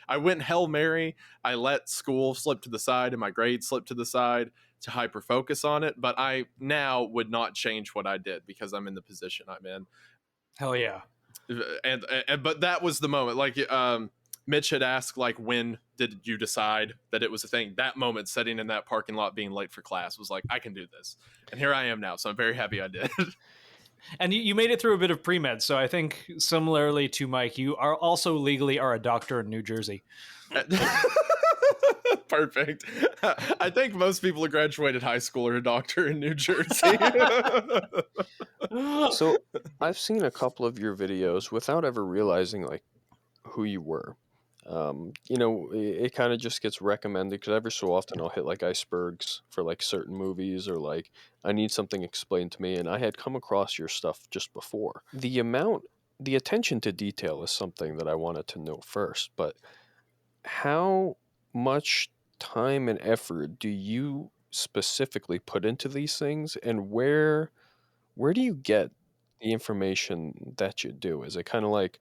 S1: I went Hail Mary. I let school slip to the side and my grades slip to the side to hyper focus on it. But I now would not change what I did because I'm in the position I'm in.
S2: Hell yeah.
S1: And but that was the moment. Like Mitch had asked, like, when did you decide that it was a thing? That moment, sitting in that parking lot being late for class, was like, I can do this. And here I am now. So I'm very happy I did.
S2: And you made it through a bit of pre-med, so I think similarly to Mike, you are also legally are a doctor in New Jersey.
S1: Perfect. I think most people who graduated high school are a doctor in New Jersey.
S4: So I've seen a couple of your videos without ever realizing like who you were. You know, it kind of just gets recommended because every so often I'll hit like icebergs for like certain movies or like I need something explained to me, and I had come across your stuff just before. The attention to detail is something that I wanted to know first, but how much time and effort do you specifically put into these things, and where do you get the information that you do? Is it kind of like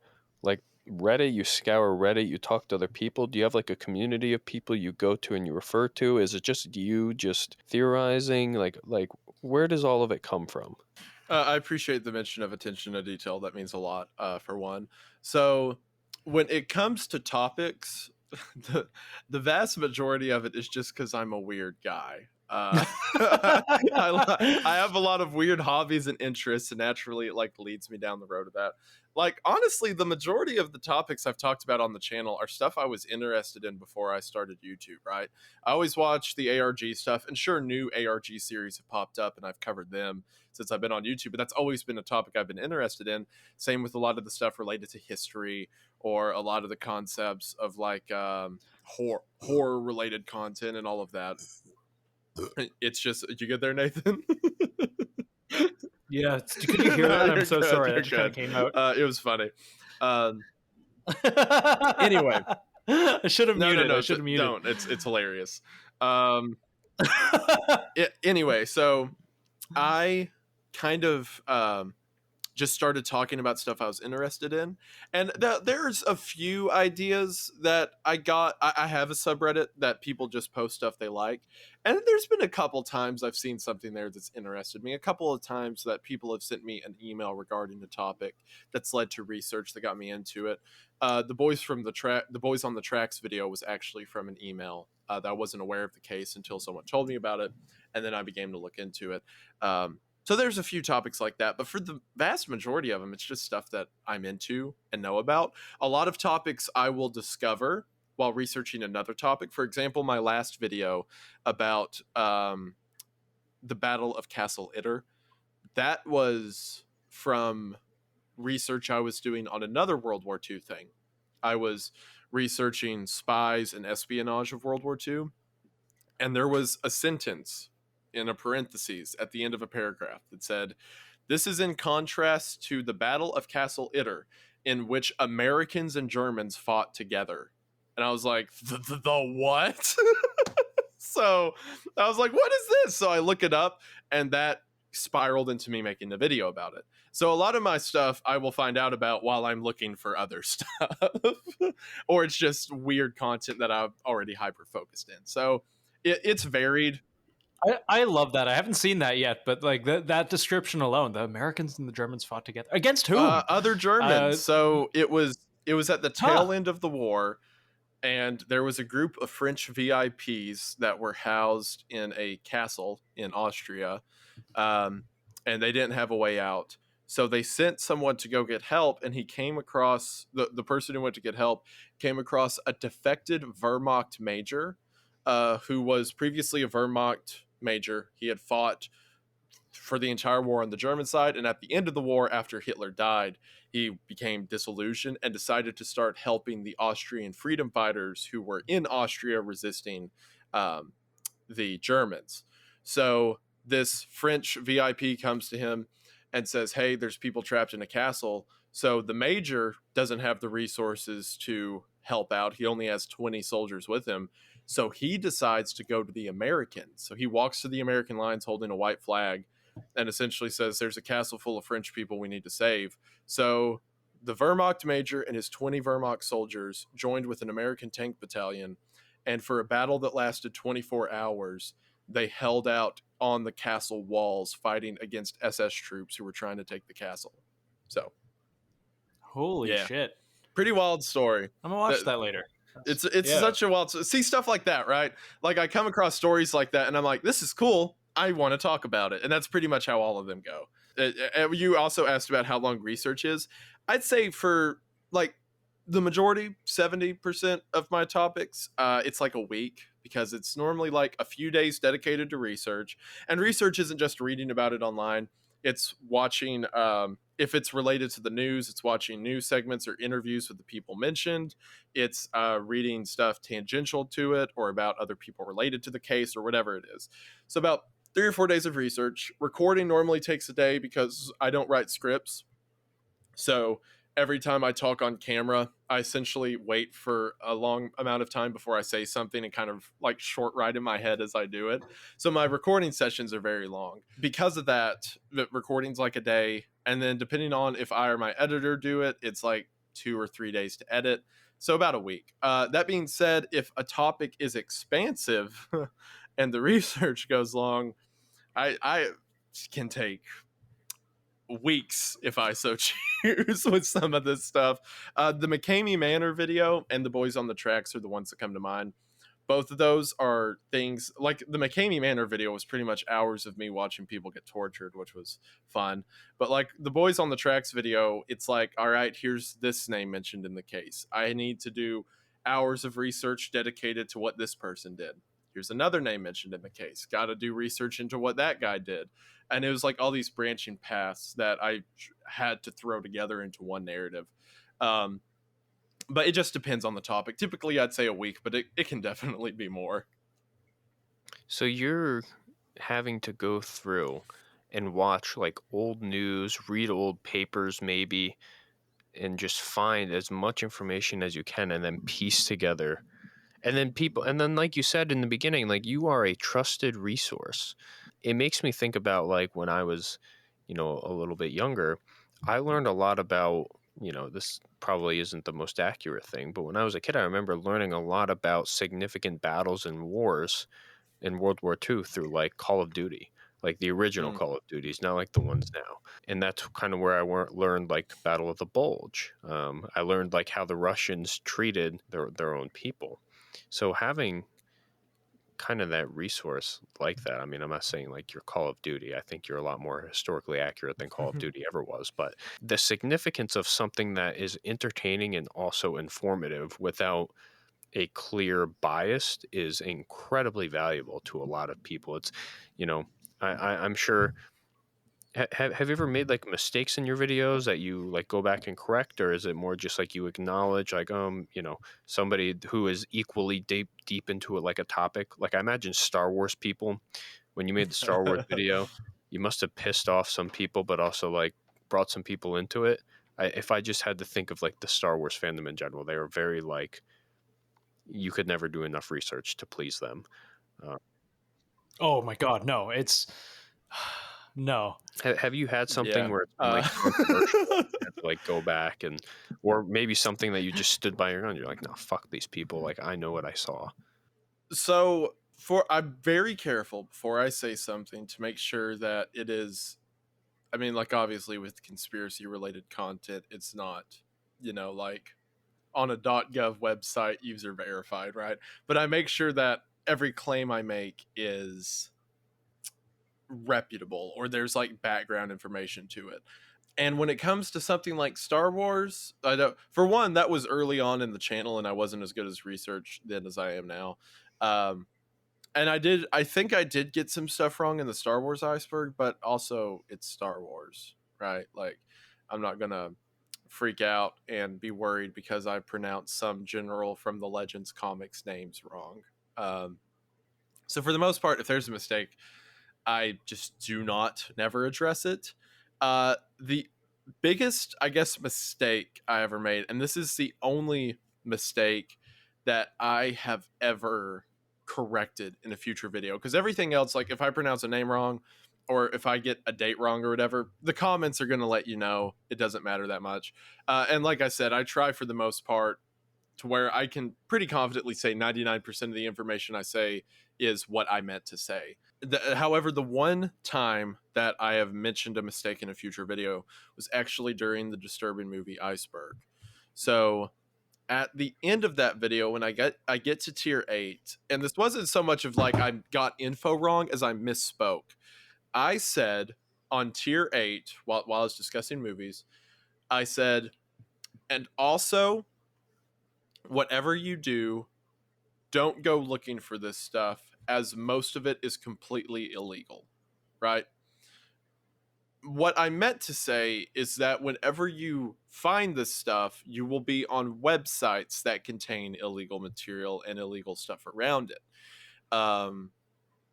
S4: Reddit, you scour Reddit, you talk to other people? Do you have like a community of people you go to and you refer to? Is it just you just theorizing? Like where does all of it come from?
S1: I appreciate the mention of attention to detail. That means a lot, for one. So when it comes to topics, the vast majority of it is just because I'm a weird guy. I have a lot of weird hobbies and interests, and naturally it like leads me down the road of that. Like, honestly, the majority of the topics I've talked about on the channel are stuff I was interested in before I started YouTube, right? I always watch the ARG stuff, and sure, new ARG series have popped up and I've covered them since I've been on YouTube, but that's always been a topic I've been interested in. Same with a lot of the stuff related to history or a lot of the concepts of like horror related content and all of that. It's just, did you get there, Nathan?
S2: Yeah, could you hear that? I'm so sorry. That just kind of came out.
S1: It was funny. Anyway,
S2: I should have muted.
S1: No,
S2: I should have muted.
S1: Don't. It's hilarious. Anyway, so I kind of just started talking about stuff I was interested in, and there's a few ideas that I got. I have a subreddit that people just post stuff they like, and there's been a couple times I've seen something there that's interested me. A couple of times that people have sent me an email regarding the topic that's led to research that got me into it. The boys on the tracks video was actually from an email that I wasn't aware of the case until someone told me about it, and then I began to look into it. So there's a few topics like that, but for the vast majority of them, it's just stuff that I'm into and know about. A lot of topics I will discover while researching another topic. For example, my last video about the Battle of Castle Itter, that was from research I was doing on another World War II thing. I was researching spies and espionage of World War II, and there was a sentence in a parentheses at the end of a paragraph that said, "This is in contrast to the Battle of Castle Itter, in which Americans and Germans fought together." And I was like, the what? So I was like, what is this? So I look it up, and that spiraled into me making a video about it. So a lot of my stuff I will find out about while I'm looking for other stuff, or it's just weird content that I'm already hyper focused in. So it's varied.
S2: I love that. I haven't seen that yet, but like that description alone, the Americans and the Germans fought together against whom?
S1: Other Germans. So it was at the tail end of the war, and there was a group of French VIPs that were housed in a castle in Austria, and they didn't have a way out. So they sent someone to go get help, and he came across the person who went to get help came across a defected Wehrmacht major, who was previously a Wehrmacht major. He had fought for the entire war on the German side, and at the end of the war, after Hitler died, he became disillusioned and decided to start helping the Austrian freedom fighters who were in Austria resisting the Germans. So this French VIP comes to him and says, "Hey, there's people trapped in a castle." So the major doesn't have the resources to help out. He only has 20 soldiers with him. So he decides to go to the Americans. So he walks to the American lines holding a white flag and essentially says, "There's a castle full of French people we need to save." So the Wehrmacht major and his 20 Wehrmacht soldiers joined with an American tank battalion. And for a battle that lasted 24 hours, they held out on the castle walls fighting against SS troops who were trying to take the castle. So.
S2: Holy shit.
S1: Pretty wild story.
S2: I'm going to watch that later.
S1: It's such a wild, see stuff like that, right? Like I come across stories like that and I'm like, this is cool. I want to talk about it. And that's pretty much how all of them go. You also asked about how long research is. I'd say for like the majority, 70% of my topics, it's like a week, because it's normally like a few days dedicated to research. And research isn't just reading about it online. It's watching, if it's related to the news, it's watching news segments or interviews with the people mentioned. It's reading stuff tangential to it or about other people related to the case or whatever it is. So about 3 or 4 days of research. Recording normally takes a day because I don't write scripts. So every time I talk on camera, I essentially wait for a long amount of time before I say something and kind of like short write in my head as I do it. So my recording sessions are very long. Because of that, the recording's like a day. And then depending on if I or my editor do it, it's like 2 or 3 days to edit. So about a week. That being said, if a topic is expansive and the research goes long, I can take weeks if I so choose with some of this stuff. The McCamey Manor video and the Boys on the Tracks are the ones that come to mind. Both of those are things like the McCamey Manor video was pretty much hours of me watching people get tortured, which was fun. But like the Boys on the Tracks video, it's like, all right, here's this name mentioned in the case. I need to do hours of research dedicated to what this person did. Here's another name mentioned in the case. Got to do research into what that guy did. And it was like all these branching paths that I had to throw together into one narrative. But it just depends on the topic. Typically, I'd say a week, but it can definitely be more.
S4: So you're having to go through and watch like old news, read old papers maybe, and just find as much information as you can and then piece together. And then like you said in the beginning, like you are a trusted resource. It makes me think about like when I was, a little bit younger, I learned a lot about, this probably isn't the most accurate thing, but when I was a kid, I remember learning a lot about significant battles and wars in World War II through like Call of Duty, like the original Call of Duties, not like the ones now. And that's kind of where I learned like Battle of the Bulge. I learned like how the Russians treated their own people. So having kind of that resource like that, I mean, I'm not saying like you're Call of Duty. I think you're a lot more historically accurate than Call of Duty ever was. But the significance of something that is entertaining and also informative without a clear bias is incredibly valuable to a lot of people. It's, I'm sure. Have you ever made like mistakes in your videos that you like go back and correct, or is it more just like you acknowledge like somebody who is equally deep into it, like a topic? Like I imagine Star Wars people, when you made the Star Wars video, you must have pissed off some people, but also like brought some people into it. If I just had to think of like the Star Wars fandom in general, they were very like you could never do enough research to please them.
S2: Oh my God, no! It's no.
S4: Have you had something where it's been like controversial, you had to like go back or maybe something that you just stood by your gun? You're like, no, fuck these people. Like I know what I saw.
S1: So I'm very careful before I say something to make sure that it is. I mean, like obviously with conspiracy related content, it's not, like on a .gov website user verified, right? But I make sure that every claim I make is reputable or there's like background information to it. And when it comes to something like Star Wars, I don't, for one, that was early on in the channel and I wasn't as good as research then as I am now. And I think I did get some stuff wrong in the Star Wars iceberg, but also it's Star Wars, right? Like I'm not gonna freak out and be worried because I pronounced some general from the Legends comics names wrong. So for the most part, if there's a mistake, I just never address it. The biggest, I guess, mistake I ever made, and this is the only mistake that I have ever corrected in a future video, because everything else, like if I pronounce a name wrong or if I get a date wrong or whatever, the comments are going to let you know. It doesn't matter that much. And like I said, I try for the most part to where I can pretty confidently say 99% of the information I say is what I meant to say. However, the one time that I have mentioned a mistake in a future video was actually during the disturbing movie Iceberg. So at the end of that video, when I get to tier 8, and this wasn't so much of like I got info wrong as I misspoke. I said on tier 8, while I was discussing movies, I said, and also, whatever you do, don't go looking for this stuff, as most of it is completely illegal, right? What I meant to say is that whenever you find this stuff, you will be on websites that contain illegal material and illegal stuff around it.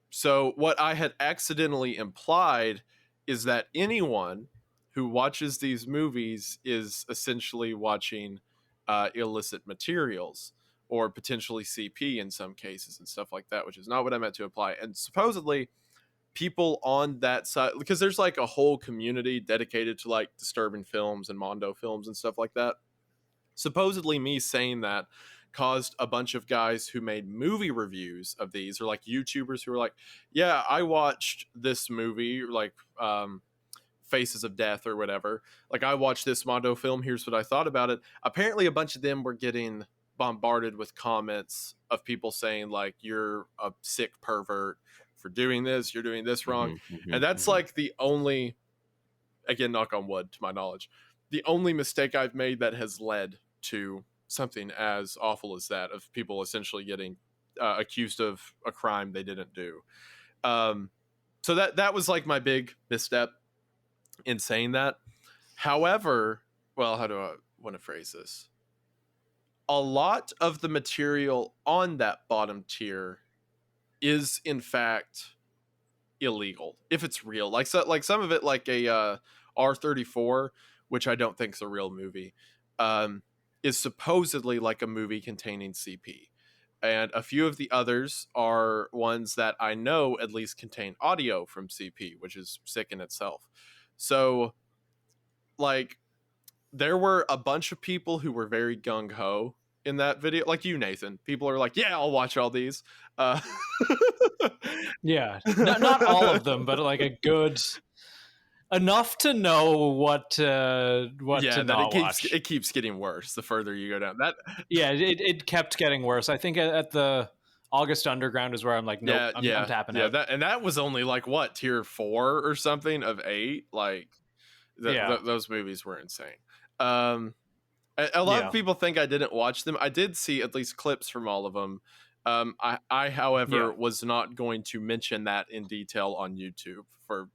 S1: So what I had accidentally implied is that anyone who watches these movies is essentially watching illicit materials, or potentially CP in some cases and stuff like that, which is not what I meant to imply. And supposedly people on that side, because there's like a whole community dedicated to like disturbing films and Mondo films and stuff like that. Supposedly me saying that caused a bunch of guys who made movie reviews of these, or like YouTubers who were like, yeah, I watched this movie, like Faces of Death or whatever. Like, I watched this Mondo film, here's what I thought about it. Apparently a bunch of them were getting bombarded with comments of people saying like, you're a sick pervert for doing this, you're doing this wrong. And that's like the only, again, knock on wood to my knowledge, the only mistake I've made that has led to something as awful as that, of people essentially getting accused of a crime they didn't do. So that was like my big misstep in saying that. However, well, how do I want to phrase this? A lot of the material on that bottom tier is in fact illegal if it's real. Like, so, like some of it, like a R34, which I don't think is a real movie, is supposedly like a movie containing CP. And a few of the others are ones that I know at least contain audio from CP, which is sick in itself. So, like, there were a bunch of people who were very gung-ho in that video. Like you, Nathan. People are like, yeah, I'll watch all these.
S2: Yeah. Not all of them, but like a good... enough to know what to not watch.
S1: It keeps getting worse the further you go down.
S2: Yeah, it kept getting worse. I think at the August Underground is where I'm like, nope, I'm tapping out.
S1: That was only like what, tier 4 or something of 8. Like those movies were insane. A lot of people think I didn't watch them. I did see at least clips from all of them. I however was not going to mention that in detail on YouTube for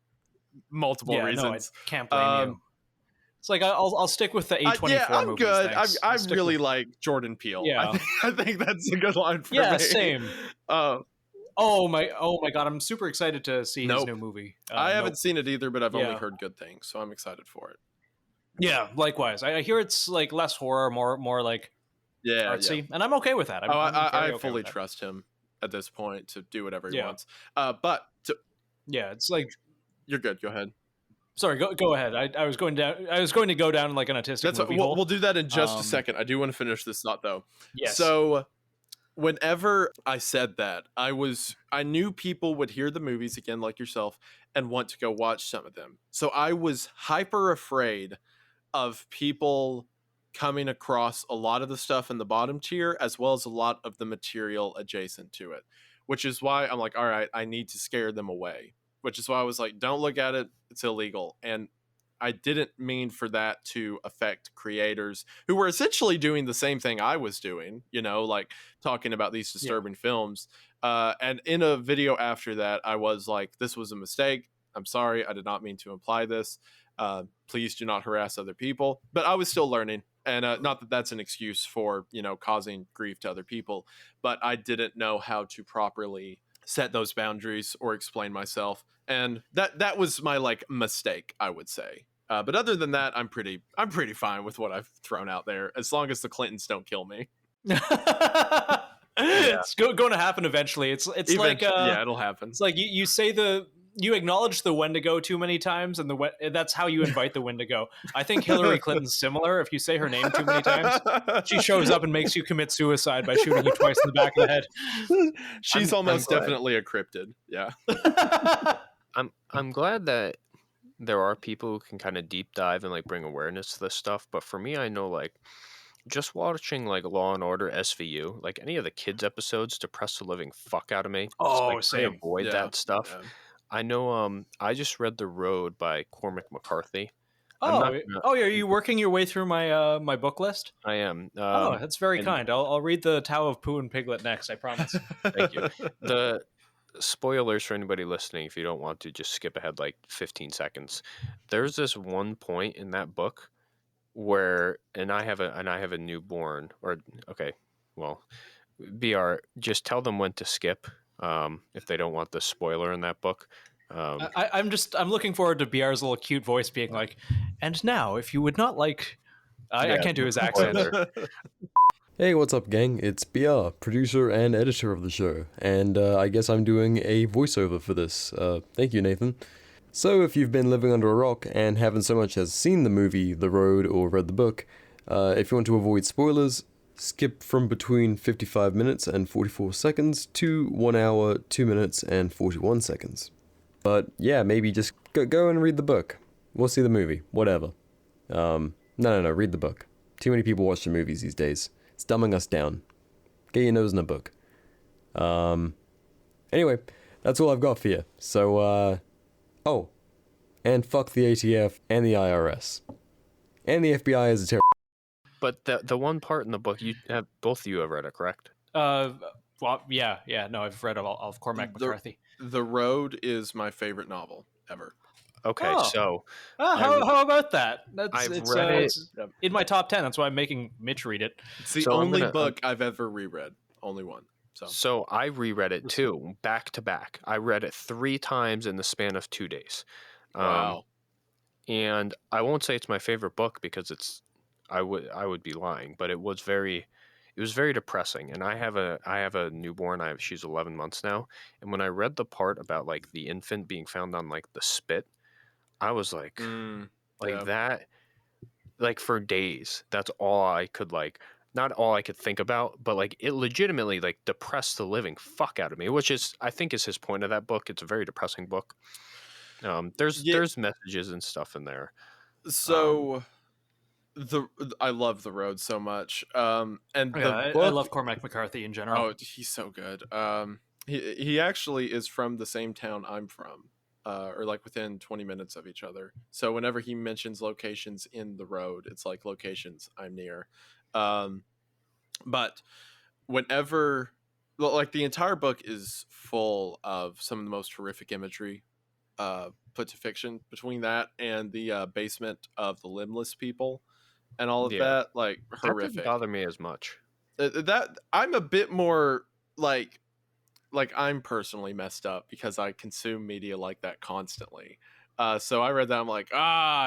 S1: multiple reasons.
S2: No, I can't blame you. It's like I'll stick with the A24
S1: I'm
S2: movies.
S1: Good. I really like Jordan Peele.
S2: Yeah,
S1: I think that's a good line for me.
S2: Yeah, same. Oh my god, I'm super excited to see his new movie.
S1: I haven't seen it either, but I've only heard good things, so I'm excited for it.
S2: Yeah, likewise. I hear it's like less horror, more like artsy, and I'm okay with that.
S1: I fully trust him at this point to do whatever he wants. It's like, you're good. Go ahead.
S2: Sorry, go ahead. I was going to go down like an autistic movie hole.
S1: We'll do that in just a second. I do want to finish this thought though.
S2: Yes.
S1: So whenever I said that, I knew people would hear the movies again, like yourself, and want to go watch some of them. So I was hyper afraid of people coming across a lot of the stuff in the bottom tier, as well as a lot of the material adjacent to it, which is why I'm like, all right, I need to scare them away. Which is why I was like, don't look at it. It's illegal. And I didn't mean for that to affect creators who were essentially doing the same thing I was doing, like talking about these disturbing films. And in a video after that, I was like, this was a mistake. I'm sorry. I did not mean to imply this. Please do not harass other people. But I was still learning. And not that that's an excuse for, causing grief to other people. But I didn't know how to properly set those boundaries or explain myself. And that was my like mistake, I would say. But other than that, I'm pretty fine with what I've thrown out there, as long as the Clintons don't kill me.
S2: It's going to happen eventually. It's like
S1: it'll happen.
S2: It's like you say you acknowledge the Wendigo too many times, and that's how you invite the Wendigo. I think Hillary Clinton's similar. If you say her name too many times, she shows up and makes you commit suicide by shooting you twice in the back of the head.
S1: She's almost definitely a cryptid. Yeah.
S4: I'm glad that there are people who can kind of deep dive and like bring awareness to this stuff. But for me, I know like just watching like Law and Order SVU, like any of the kids episodes, depress the living fuck out of me.
S2: Oh,
S4: so, like, I avoid that stuff. Yeah. I know. I just read The Road by Cormac McCarthy.
S2: Oh, are you working your way through my my book list?
S4: I am.
S2: Oh, that's very kind. I'll read the Tao of Pooh and Piglet next. I promise.
S4: Thank you. The spoilers for anybody listening, if you don't want to, just skip ahead like 15 seconds. There's this one point in that book where, and I have a newborn. Or okay, well, BR, just tell them when to skip if they don't want the spoiler in that book.
S2: I'm looking forward to BR's little cute voice being like, and now, if you would not like, I can't do his accent.
S5: Hey, what's up, gang? It's BR, producer and editor of the show, and I guess I'm doing a voiceover for this. Thank you, Nathan. So, if you've been living under a rock and haven't so much as seen the movie The Road or read the book, if you want to avoid spoilers, skip from between 55 minutes and 44 seconds to 1 hour, 2 minutes, and 41 seconds. But yeah, maybe just go and read the book. We'll see the movie. Whatever. No, read the book. Too many people watch the movies these days. It's dumbing us down. Get your nose in a book. Anyway, that's all I've got for you. So, oh, and fuck the ATF and the IRS. And the FBI is a terror.
S4: But the one part in the book, you have both of you have read it, correct?
S2: Well, yeah. No, I've read all of Cormac McCarthy.
S1: The Road is my favorite novel ever.
S4: Okay, so
S2: how about that?
S4: I've read it.
S2: It's in my top 10. That's why I'm making Mitch read it.
S1: It's the only book I've ever reread. Only one.
S4: So I reread it too, back to back. I read it 3 times in the span of 2 days.
S1: Wow.
S4: And I won't say it's my favorite book because I would be lying, but it was very depressing. And I have a newborn. She's 11 months now. And when I read the part about like the infant being found on like the spit, I was like, that, like for days, that's all I could not all I could think about, but like it legitimately like depressed the living fuck out of me, which is, I think is his point of that book. It's a very depressing book. There's messages and stuff in there.
S1: So I love The Road so much. And
S2: I love Cormac McCarthy in general.
S1: Oh, he's so good. He actually is from the same town I'm from, or like within 20 minutes of each other. So whenever he mentions locations in The Road, it's like locations I'm near. But whenever, like, the entire book is full of some of the most horrific imagery put to fiction. Between that and the basement of the limbless people and all of that, like, horrific.
S4: That didn't bother me as much.
S1: That I'm a bit more like I'm personally messed up because I consume media like that constantly. So I read that, I'm like,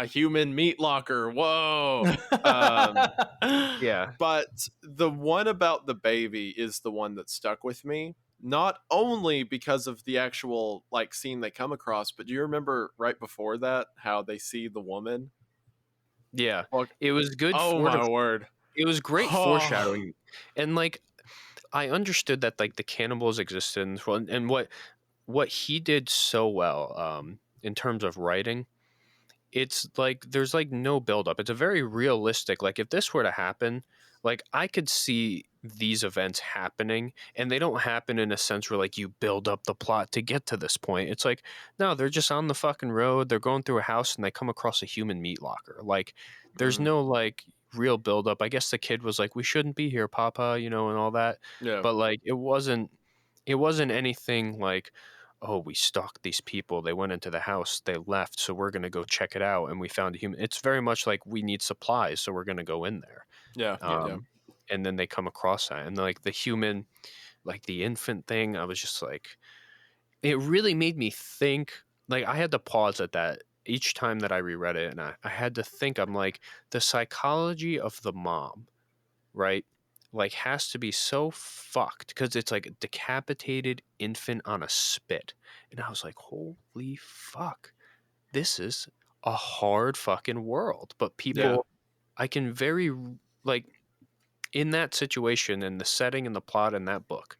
S1: human meat locker, whoa.
S4: Yeah.
S1: But the one about the baby is the one that stuck with me. Not only because of the actual like scene they come across, but do you remember right before that how they see the woman?
S4: Yeah, it was good.
S1: Oh my word!
S4: It was great foreshadowing, and like I understood that like the cannibals existed, and what he did so well in terms of writing. It's like there's like no buildup. It's a very realistic. Like if this were to happen, like I could see these events happening, and they don't happen in a sense where like you build up the plot to get to this point. It's like, no, they're just on the fucking road. They're going through a house and they come across a human meat locker. Like there's no like real buildup. I guess the kid was like, we shouldn't be here, Papa, and all that. Yeah. But like it wasn't anything like, oh, we stalked these people. They went into the house. They left. So we're going to go check it out. And we found a human. It's very much like we need supplies. So we're going to go in there.
S1: Yeah.
S4: And then they come across that. And like the human, like the infant thing, I was just like, it really made me think. Like I had to pause at that each time that I reread it. And I had to think, I'm like, the psychology of the mom, right? Like has to be so fucked because it's like a decapitated infant on a spit. And I was like, holy fuck, this is a hard fucking world. But people, I can very like in that situation and the setting and the plot in that book,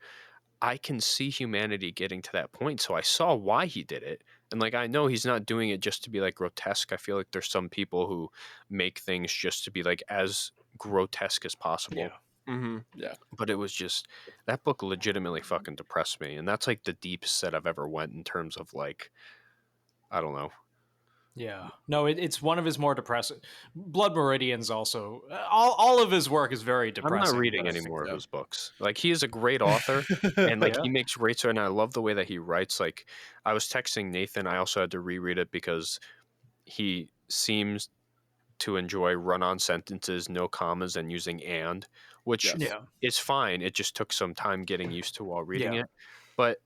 S4: I can see humanity getting to that point. So I saw why he did it. And like, I know he's not doing it just to be like grotesque. I feel like there's some people who make things just to be like as grotesque as possible.
S1: Yeah. Mm-hmm. Yeah,
S4: but it was just that book legitimately fucking depressed me, and that's like the deepest that I've ever went in terms of like I don't know.
S2: Yeah, no, it's one of his more depressing. Blood Meridian's also all of his work is very depressing.
S4: I'm not reading
S2: but-
S4: any more of his books. Like, he is a great author, and like
S2: Yeah.
S4: he makes great story, and I love the way that he writes. Like, I was texting Nathan. I also had to reread it because he seems to enjoy run-on sentences, no commas, and using "and," which
S1: Yes.
S2: Yeah,
S4: is fine. It just took some time getting used to while reading
S2: Yeah.
S4: it, but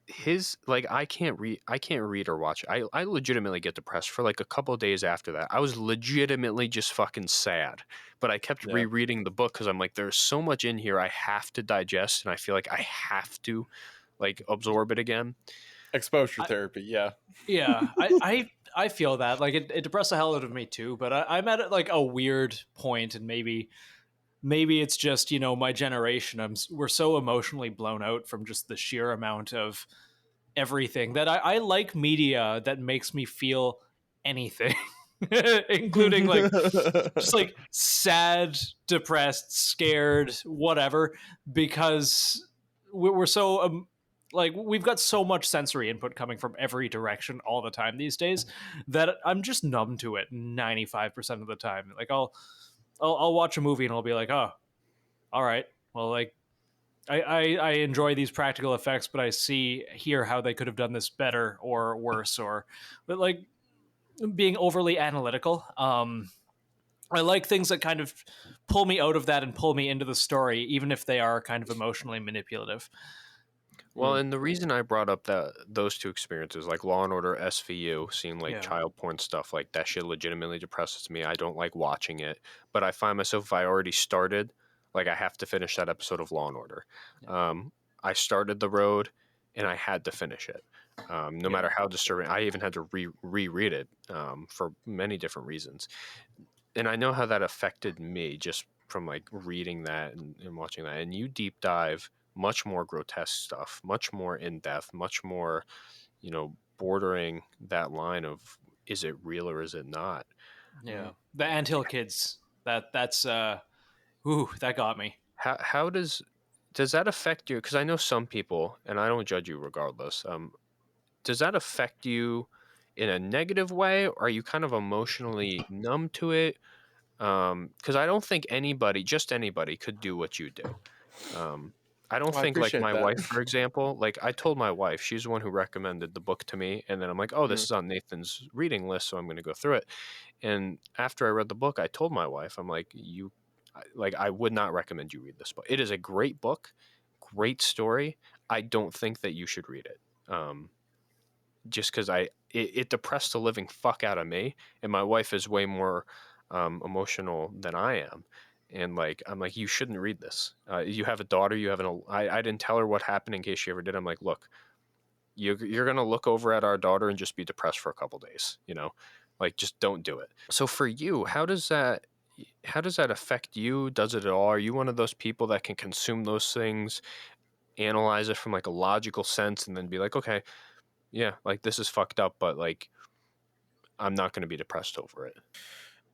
S4: his like I can't read or watch it. I legitimately get depressed for like a couple of days after that. I was legitimately just fucking sad, but I kept
S1: Yeah.
S4: rereading the book because I'm like, there's so much in here I have to digest, and I feel like I have to like absorb it again.
S1: Exposure therapy, yeah.
S2: yeah. I feel that like it depressed the hell out of me too. But I'm at like a weird point, and maybe it's just my generation. We're so emotionally blown out from just the sheer amount of everything that I like media that makes me feel anything, including like just like sad, depressed, scared, whatever, because we're so like we've got so much sensory input coming from every direction all the time these days that I'm just numb to it 95% of the time. Like I'll watch a movie and I'll be like, oh, all right, well, like I enjoy these practical effects, but I hear how they could have done this better or worse, but like being overly analytical. I like things that kind of pull me out of that and pull me into the story, even if they are kind of emotionally manipulative.
S4: Well, and the reason I brought up those two experiences, like Law and Order SVU, seeing like
S2: Yeah.
S4: child porn stuff, like that shit legitimately depresses me. I don't like watching it, but I find myself, if I already started, like I have to finish that episode of Law and Order. I started The Road, and I had to finish it, no matter how disturbing. I even had to reread it for many different reasons, and I know how that affected me just from like reading that and watching that. And you deep dive much more grotesque stuff, much more in depth, much more, bordering that line of is it real or is it not?
S2: Yeah, the Anthill Kids. That's that got me.
S4: How does that affect you? Because I know some people, and I don't judge you regardless. Does that affect you in a negative way? Or are you kind of emotionally numb to it? Because I don't think just anybody could do what you do. I don't
S1: I
S4: think like
S1: appreciate
S4: my
S1: that.
S4: wife, for example, like I told my wife, she's the one who recommended the book to me. And then I'm like, oh, this is on Nathan's reading list, so I'm going to go through it. And after I read the book, I told my wife, I'm like, I would not recommend you read this book. It is a great book, great story. I don't think that you should read it. Just because it depressed the living fuck out of me. And my wife is way more emotional than I am. And like, I'm like, you shouldn't read this. You have a daughter, I didn't tell her what happened in case she ever did. I'm like, look, you're going to look over at our daughter and just be depressed for a couple days, like just don't do it. So for you, how does that affect you? Does it at all? Are you one of those people that can consume those things, analyze it from like a logical sense, and then be like, okay, yeah, like this is fucked up, but like, I'm not going to be depressed over it?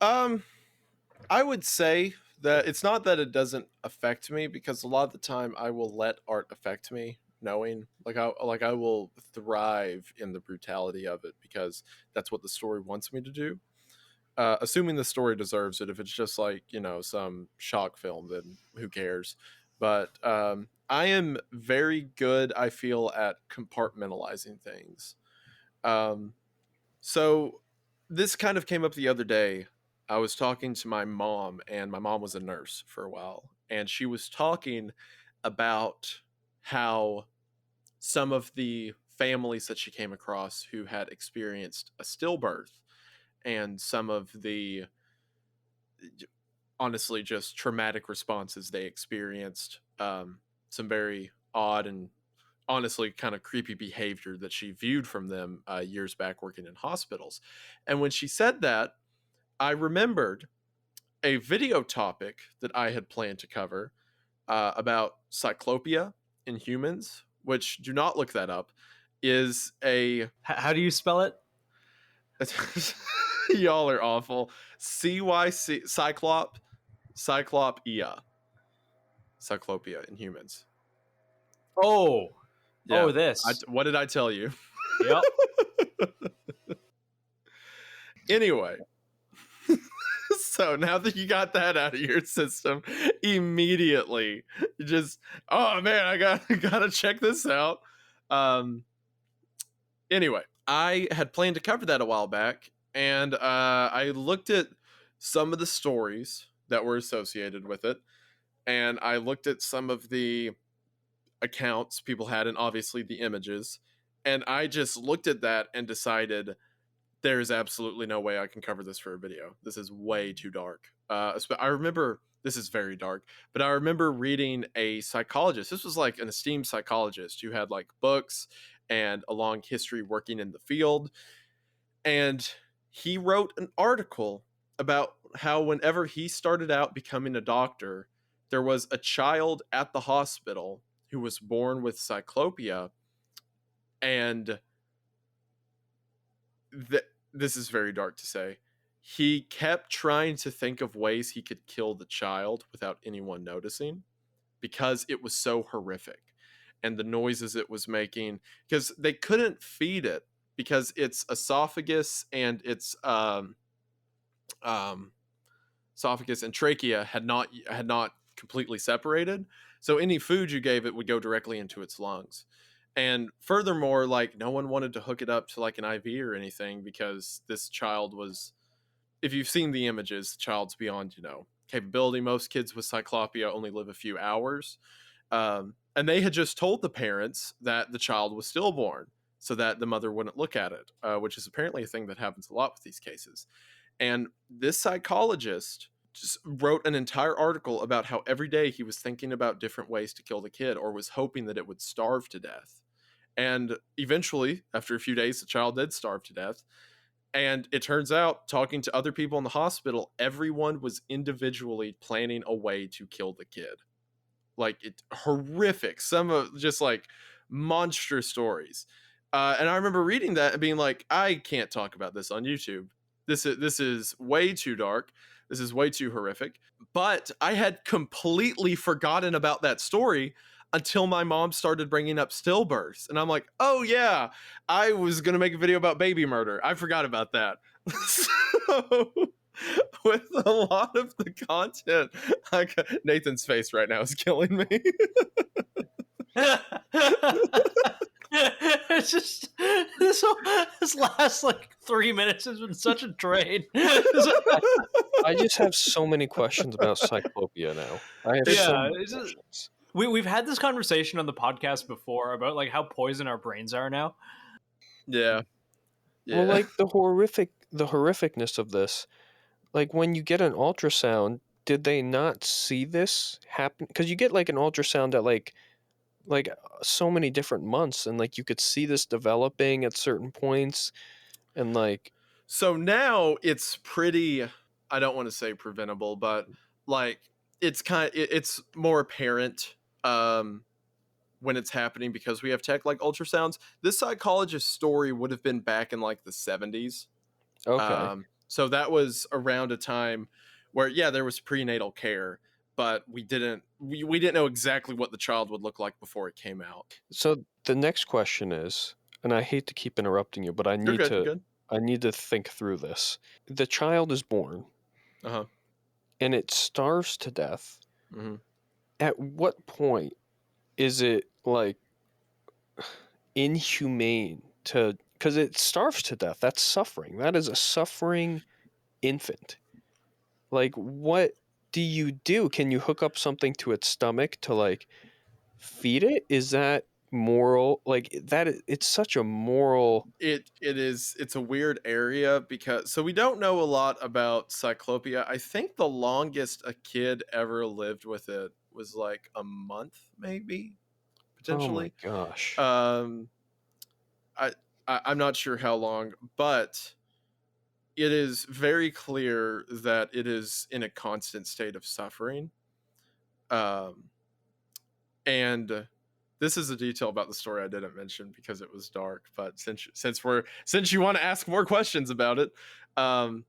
S1: I would say that it's not that it doesn't affect me, because a lot of the time I will let art affect me, knowing I will thrive in the brutality of it because that's what the story wants me to do. Assuming the story deserves it. If it's just like, some shock film, then who cares? But I am very good, I feel, at compartmentalizing things. So this kind of came up the other day. I was talking to my mom, and my mom was a nurse for a while, and she was talking about how some of the families that she came across who had experienced a stillbirth and some of the honestly just traumatic responses they experienced, some very odd and honestly kind of creepy behavior that she viewed from them years back working in hospitals. And when she said that, I remembered a video topic that I had planned to cover about Cyclopeia in humans, which, do not look that up, is a
S2: How do you spell it?
S1: y'all are awful. Cyclopeia in humans.
S2: Oh,
S1: Yeah.
S2: this.
S1: What did I tell you?
S2: Yep.
S1: Anyway, so now that you got that out of your system, immediately you just, oh man, I gotta check this out. Anyway, I had planned to cover that a while back, and I looked at some of the stories that were associated with it, and I looked at some of the accounts people had, and obviously the images, and I just looked at that and decided there's absolutely no way I can cover this for a video. This is way too dark. I remember, this is very dark, but I remember reading a psychologist. This was like an esteemed psychologist who had like books and a long history working in the field. And he wrote an article about how whenever he started out becoming a doctor, there was a child at the hospital who was born with Cyclopeia, and this is very dark to say. He kept trying to think of ways he could kill the child without anyone noticing because it was so horrific, and the noises it was making, because they couldn't feed it because its esophagus and its esophagus and trachea had not completely separated. So any food you gave it would go directly into its lungs. And furthermore, like, no one wanted to hook it up to like an IV or anything because this child was, if you've seen the images, the child's beyond, capability. Most kids with Cyclopeia only live a few hours. And they had just told the parents that the child was stillborn so that the mother wouldn't look at it, which is apparently a thing that happens a lot with these cases. And this psychologist just wrote an entire article about how every day he was thinking about different ways to kill the kid, or was hoping that it would starve to death. And eventually, after a few days, the child did starve to death. And it turns out, talking to other people in the hospital, everyone was individually planning a way to kill the kid. Like, it horrific. Some of just like monstrous stories. And I remember reading that and being like, I can't talk about this on YouTube. This is way too dark. This is way too horrific. But I had completely forgotten about that story until my mom started bringing up stillbirths. And I'm like, oh yeah, I was going to make a video about baby murder. I forgot about that. So with a lot of the content, Nathan's face right now is killing me.
S2: It's just this last like 3 minutes has been such a drain.
S4: I just have so many questions about Cyclopeia now. I have so many questions.
S2: We've had this conversation on the podcast before about like how poisoned our brains are now.
S1: Yeah.
S4: Well, like the horrificness of this, like when you get an ultrasound, did they not see this happen? Because you get like an ultrasound at like so many different months, and like you could see this developing at certain points, and like,
S1: so now it's pretty, I don't want to say preventable, but like it's more apparent when it's happening because we have tech like ultrasounds. This psychologist's story would have been back in like the 70s.
S4: okay.
S1: So that was around a time where, yeah, there was prenatal care, but we didn't know exactly what the child would look like before it came out.
S4: So the next question is, and I hate to keep interrupting you, but I need to think through this. The child is born, and it starves to death.
S1: Mm-hmm.
S4: At what point is it like inhumane to? Because it starves to death. That's suffering. That is a suffering infant. Like, what do you do? Can you hook up something to its stomach to like feed it? Is that moral? Like that? It's such a moral.
S1: It is. It's a weird area because we don't know a lot about Cyclopeia. I think the longest a kid ever lived with it was like a month, maybe, potentially.
S4: Oh my gosh.
S1: I'm not sure how long, but it is very clear that it is in a constant state of suffering. And this is a detail about the story I didn't mention because it was dark, but since you want to ask more questions about it, the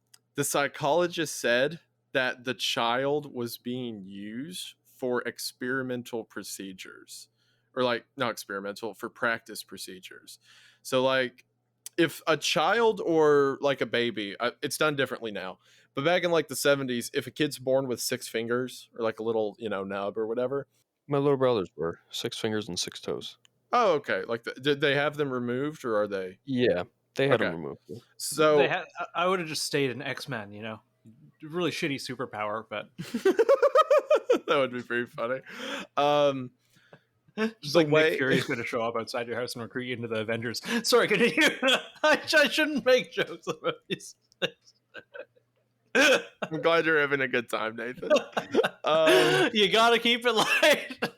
S1: psychologist said that the child was being used for experimental procedures, or like not experimental, for practice procedures. So like if a child or like a baby, it's done differently now, but back in like the 70s, if a kid's born with 6 fingers or like a little, nub or whatever.
S4: My little brothers were 6 fingers and 6 toes.
S1: Oh, okay. Like, did they have them removed, or are they?
S4: Yeah, they had them
S1: Okay.
S4: removed.
S1: So
S2: I would have just stayed an X-Men, really shitty superpower, but
S1: that would be pretty funny.
S2: just like Nick Fury's going to show up outside your house and recruit you into the Avengers. Sorry, continue. I shouldn't make jokes about these things.
S1: I'm glad you're having a good time, Nathan.
S2: You gotta keep it light.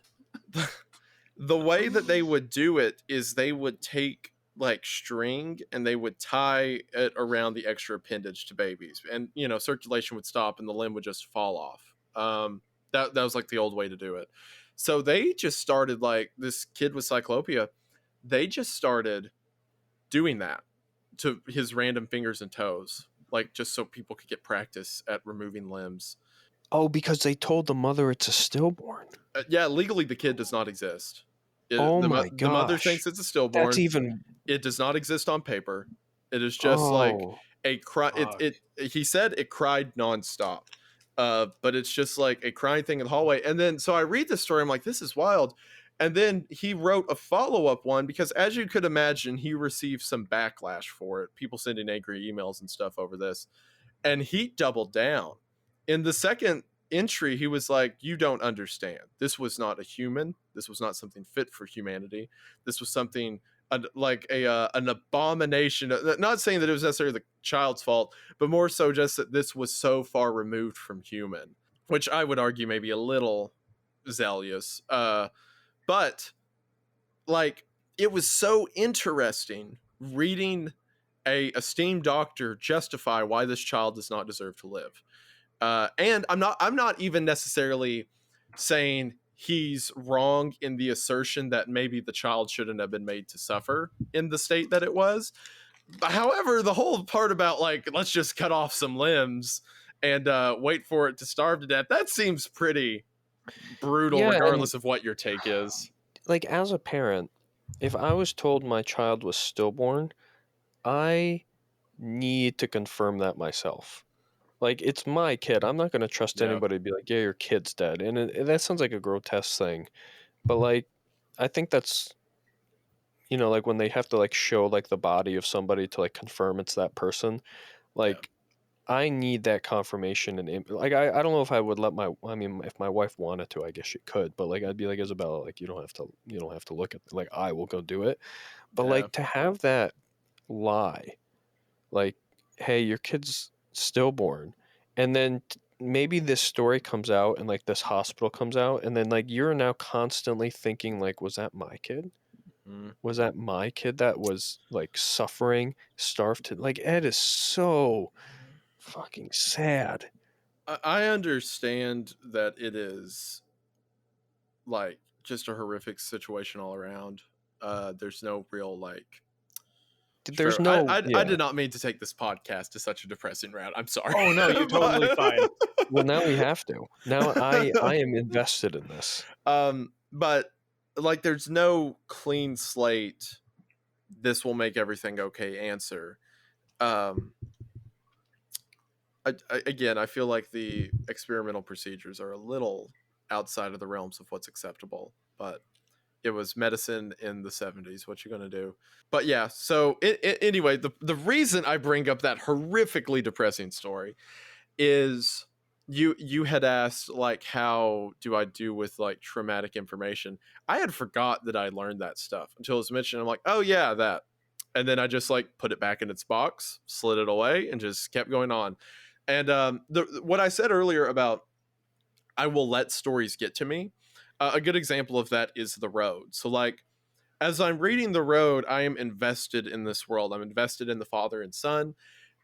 S1: The way that they would do it is they would take like string and they would tie it around the extra appendage to babies, and circulation would stop and the limb would just fall off. That was like the old way to do it. So they just started, like, this kid with Cyclopeia, they just started doing that to his random fingers and toes, like, just so people could get practice at removing limbs.
S4: Oh, because they told the mother it's a stillborn.
S1: Yeah, legally the kid does not exist.
S4: My gosh.
S1: The mother thinks it's a stillborn.
S4: That's even...
S1: It does not exist on paper. It is just like a cry. He said it cried nonstop. But it's just like a crying thing in the hallway. And then, so I read this story, I'm like, this is wild. And then he wrote a follow-up one because, as you could imagine, he received some backlash for it. People sending angry emails and stuff over this. And he doubled down. In the second entry, he was like, you don't understand. This was not a human. This was not something fit for humanity. This was something like an abomination. Not saying that it was necessarily the child's fault, but more so just that this was so far removed from human, which I would argue maybe a little zealous. But like, it was so interesting reading a esteemed doctor justify why this child does not deserve to live. And I'm not even necessarily saying he's wrong in the assertion that maybe the child shouldn't have been made to suffer in the state that it was. However, the whole part about, like, let's just cut off some limbs and wait for it to starve to death, that seems pretty brutal, regardless of what your take is.
S4: Like, as a parent, if I was told my child was stillborn, I need to confirm that myself. Like, it's my kid. I'm not going to trust anybody to be like, yeah, your kid's dead. And that sounds like a grotesque thing. But, like, I think that's, like, when they have to, like, show, like, the body of somebody to, like, confirm it's that person. Like, I need that confirmation. And, like, I don't know if I would let if my wife wanted to, I guess she could. But, like, I'd be like, Isabella, like, you don't have to look at, like, I will go do it. But, like, to have that lie, like, hey, your kid's stillborn, and then maybe this story comes out and, like, this hospital comes out, and then, like, you're now constantly thinking, like, was that my kid? Was that my kid that was, like, suffering, starved to, like, it is so fucking sad.
S1: I understand that it is, like, just a horrific situation all around. There's no real, like,
S4: there's no.
S1: I did not mean to take this podcast to such a depressing route. I'm sorry.
S2: Oh no, you're totally fine.
S4: Well, now we have to. Now I am invested in this.
S1: But, like, there's no clean slate, this will make everything okay answer. Again, I feel like the experimental procedures are a little outside of the realms of what's acceptable, but it was medicine in the 70s. What you gonna do? But yeah, so anyway, the reason I bring up that horrifically depressing story is you had asked, like, how do I do with, like, traumatic information? I had forgot that I learned that stuff until it was mentioned. I'm like, oh yeah, that. And then I just, like, put it back in its box, slid it away, and just kept going on. And what I said earlier about I will let stories get to me, a good example of that is The Road. So, like, as I'm reading The Road, I am invested in this world. I'm invested in the father and son,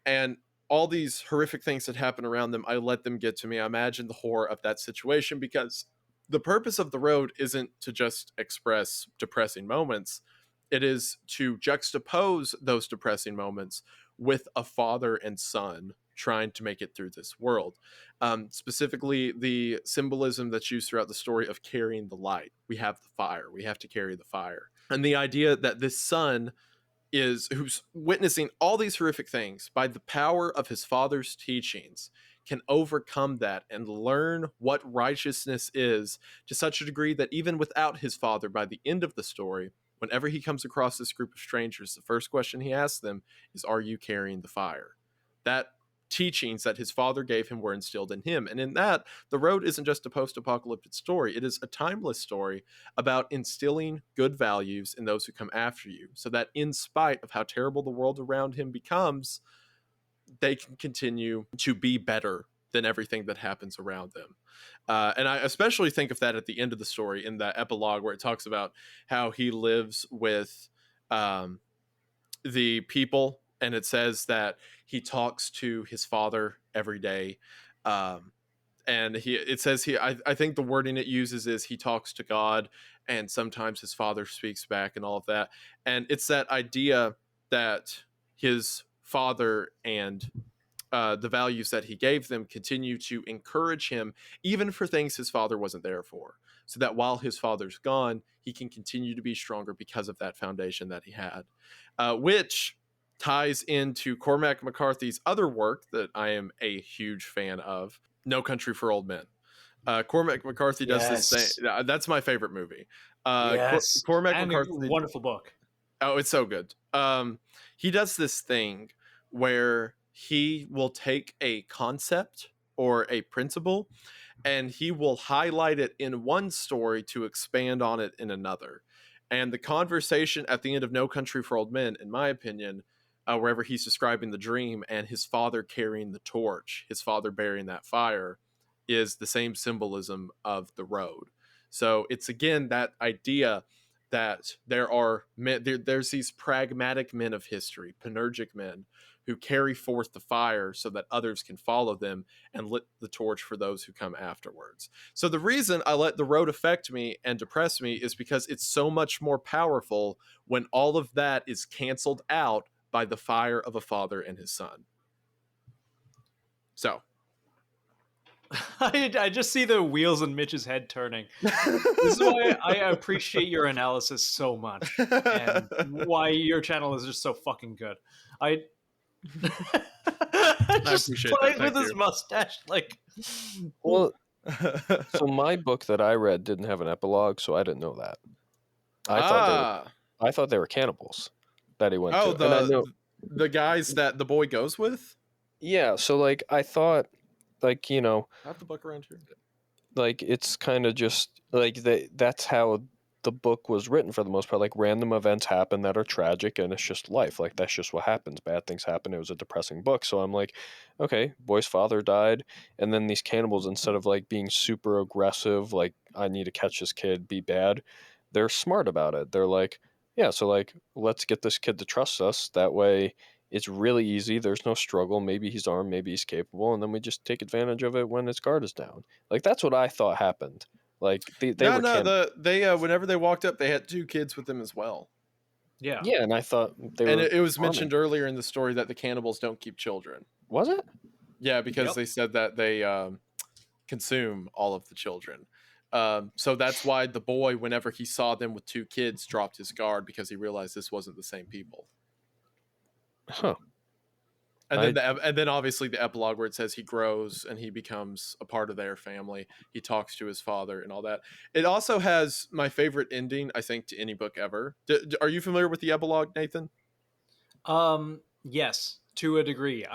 S1: and all these horrific things that happen around them, I let them get to me. I imagine the horror of that situation, because the purpose of The Road isn't to just express depressing moments. It is to juxtapose those depressing moments with a father and son trying to make it through this world. Specifically, the symbolism that's used throughout the story of carrying the light. We have the fire. We have to carry the fire. And the idea that this son who's witnessing all these horrific things, by the power of his father's teachings, can overcome that and learn what righteousness is to such a degree that even without his father, by the end of the story, whenever he comes across this group of strangers, the first question he asks them is, "Are you carrying the fire?" That teachings that his father gave him were instilled in him. And in that, The Road isn't just a post-apocalyptic story. It is a timeless story about instilling good values in those who come after you, so that in spite of how terrible the world around him becomes, they can continue to be better than everything that happens around them. And I especially think of that at the end of the story, in the epilogue, where it talks about how he lives with the people, and it says that he talks to his father every day. And it says I think the wording it uses is he talks to God, and sometimes his father speaks back and all of that. And it's that idea that his father and the values that he gave them continue to encourage him, even for things his father wasn't there for. So that while his father's gone, he can continue to be stronger because of that foundation that he had, which ties into Cormac McCarthy's other work that I am a huge fan of, No Country for Old Men. Cormac McCarthy does this thing. That's my favorite movie. Cormac McCarthy,
S2: wonderful book.
S1: Oh, it's so good. He does this thing where he will take a concept or a principle, and he will highlight it in one story to expand on it in another. And the conversation at the end of No Country for Old Men, in my opinion, wherever he's describing the dream and his father carrying the torch, his father bearing that fire, is the same symbolism of the road. So it's again that idea that there are men, there's these pragmatic men of history, panergic men, who carry forth the fire so that others can follow them and lit the torch for those who come afterwards. So the reason I let the road affect me and depress me is because it's so much more powerful when all of that is canceled out by the fire of a father and his son. So
S2: I just see the wheels in Mitch's head turning. This is why I appreciate your analysis so much, and why your channel is just so fucking good. I just
S1: appreciate
S2: played
S1: that.
S2: with
S1: Thank
S2: his
S1: you.
S2: mustache, like.
S4: Well, so my book that I read didn't have an epilogue, so I didn't know that. I thought they were cannibals that he went to. And I know
S1: the guys that the boy goes with?
S4: Yeah, so like I thought, like, you know,
S1: I have the book around here.
S4: like it's kind of just like that's how the book was written for the most part. Like random events happen that are tragic, and it's just life. Like that's just what happens. Bad things happen. It was a depressing book. So I'm like, okay, boy's father died, and then these cannibals, instead of like being super aggressive, like I need to catch this kid, be bad, they're smart about it. They're like, yeah, so like let's get this kid to trust us. That way it's really easy. There's no struggle. Maybe he's armed, maybe he's capable, and then we just take advantage of it when his guard is down. Like that's what I thought happened. Like they
S1: whenever they walked up, they had 2 kids with them as well.
S2: Yeah.
S4: Yeah, and I thought
S1: it was mentioned earlier in the story that the cannibals don't keep children.
S4: Was it?
S1: Yeah, because they said that they consume all of the children. So that's why the boy, whenever he saw them with 2 kids, dropped his guard, because he realized this wasn't the same people.
S4: Huh.
S1: And then obviously the epilogue where it says he grows and he becomes a part of their family. He talks to his father and all that. It also has my favorite ending, I think, to any book ever. Are you familiar with the epilogue, Nathan?
S2: Yes, to a degree.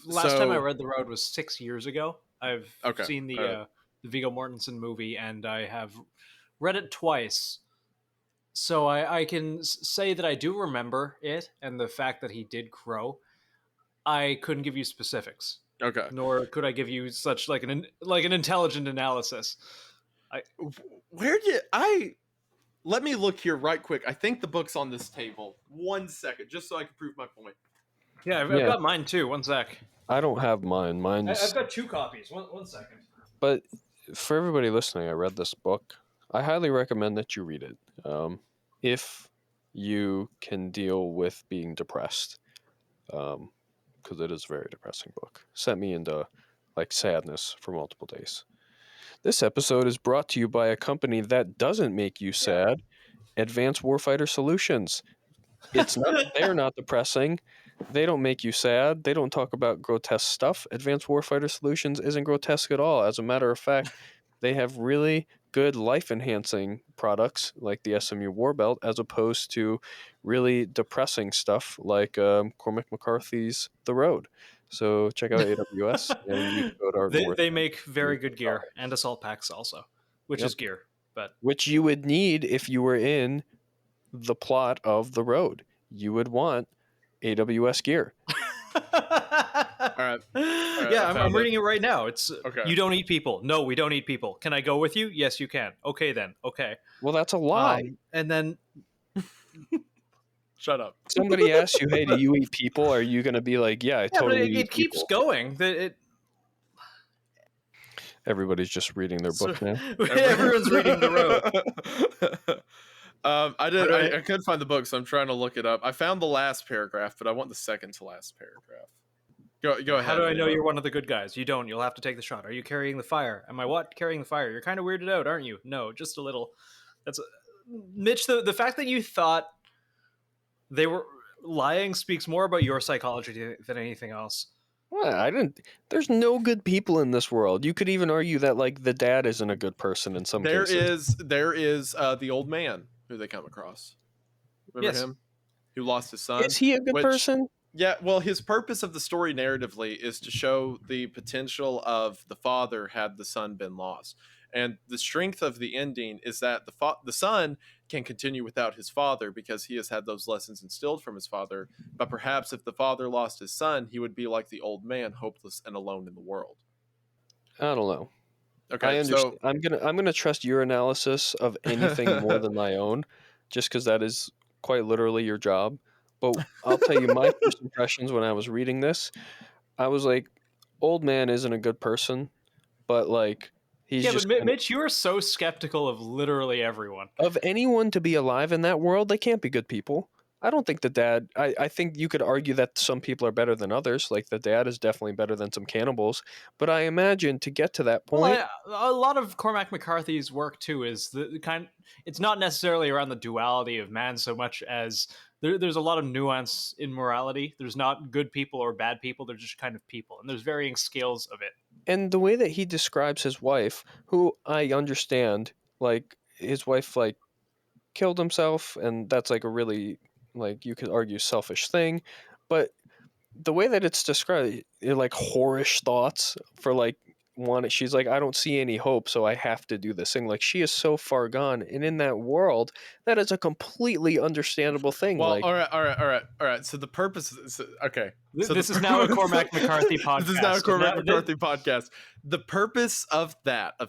S2: Last time I read The Road was 6 years ago. I've seen the Viggo Mortensen movie, and I have read it twice. So I can say that I do remember it, and the fact that he did grow. I couldn't give you specifics.
S1: Okay.
S2: Nor could I give you such like an intelligent analysis.
S1: Let me look here right quick. I think the book's on this table. 1 second, just so I can prove my point.
S2: Yeah, I've got mine too. 1 sec.
S4: I don't have mine.
S2: I've got 2 copies. One second.
S4: But for everybody listening, I read this book. I highly recommend that you read it. If you can deal with being depressed. Because it is a very depressing book. Sent me into like sadness for multiple days. This episode is brought to you by a company that doesn't make you sad, Advanced Warfighter Solutions. They're not depressing. They don't make you sad. They don't talk about grotesque stuff. Advanced Warfighter Solutions isn't grotesque at all. As a matter of fact, they have really good life-enhancing products like the SMU War Belt, as opposed to really depressing stuff like Cormac McCarthy's The Road. So check out AWS, and you can go to Art
S2: They make very good gear and assault packs also, which is gear, but
S4: which you would need if you were in the plot of The Road. You would want AWS gear.
S1: All right.
S2: Yeah, I'm reading it right now. It's
S1: Okay.
S2: You don't eat people. No, we don't eat people. Can I go with you? Yes, you can. Okay, then. Okay.
S4: Well, that's a lie.
S2: And then
S1: Shut up.
S4: Somebody asks you, "Hey, do you eat people?" Are you going to be like, "Yeah, I totally
S2: but
S4: eat
S2: it keeps
S4: people."
S2: going.
S4: Everybody's just reading their book now.
S2: Everyone's reading The Road.
S1: I couldn't find the book, so I'm trying to look it up. I found the last paragraph, but I want the second to last paragraph. Go ahead.
S2: How do I know you're one of the good guys? You don't. You'll have to take the shot. Are you carrying the fire? Am I what? Carrying the fire? You're kind of weirded out, aren't you? No, just a little. That's Mitch. The fact that you thought they were lying speaks more about your psychology than anything else.
S4: Well, I didn't. There's no good people in this world. You could even argue that like the dad isn't a good person in some cases.
S1: There is the old man who they come across. Remember him? Who lost his son?
S4: Is he a good person?
S1: Yeah, well, his purpose of the story narratively is to show the potential of the father had the son been lost. And the strength of the ending is that the son can continue without his father because he has had those lessons instilled from his father. But perhaps if the father lost his son, he would be like the old man, hopeless and alone in the world.
S4: I don't know.
S1: Okay,
S4: I understand. So I'm gonna trust your analysis of anything more than my own, just because that is quite literally your job. But I'll tell you my first impressions when I was reading this. I was like, old man isn't a good person, but like he's just
S2: but Mitch, you are so skeptical of literally everyone.
S4: Of anyone to be alive in that world, they can't be good people. I don't think the dad. I think you could argue that some people are better than others. Like the dad is definitely better than some cannibals. But I imagine to get to that point,
S2: a lot of Cormac McCarthy's work too is the kind. It's not necessarily around the duality of man so much as there's a lot of nuance in morality. There's not good people or bad people. They're just kind of people, and there's varying scales of it.
S4: And the way that he describes his wife, who I understand, like his wife like killed himself, and that's like a really like you could argue selfish thing, but the way that it's described, like whorish thoughts for like one, she's like, I don't see any hope, so I have to do this thing. Like she is so far gone, and in that world, that is a completely understandable thing.
S1: Well,
S4: like,
S1: all right. So the purpose is okay. So
S2: this is now a Cormac McCarthy podcast.
S1: This is now a Cormac McCarthy podcast. The purpose of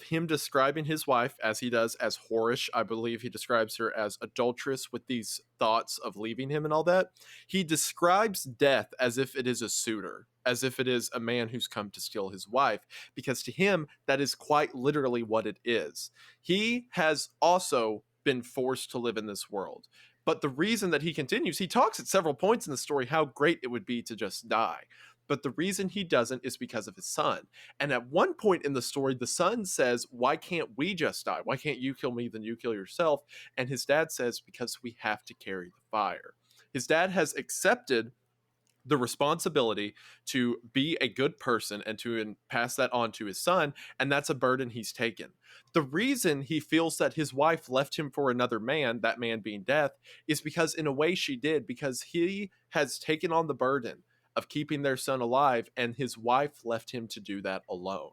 S1: him describing his wife as he does as whorish, I believe he describes her as adulterous with these thoughts of leaving him and all that. He describes death as if it is a suitor, as if it is a man who's come to steal his wife, because to him, that is quite literally what it is. He has also been forced to live in this world. But the reason that he continues, he talks at several points in the story how great it would be to just die. But the reason he doesn't is because of his son. And at one point in the story, the son says, why can't we just die? Why can't you kill me, then you kill yourself? And his dad says, because we have to carry the fire. His dad has accepted the responsibility to be a good person and to pass that on to his son, and that's a burden he's taken. The reason he feels that his wife left him for another man, that man being death, is because in a way she did, because he has taken on the burden of keeping their son alive, and his wife left him to do that alone.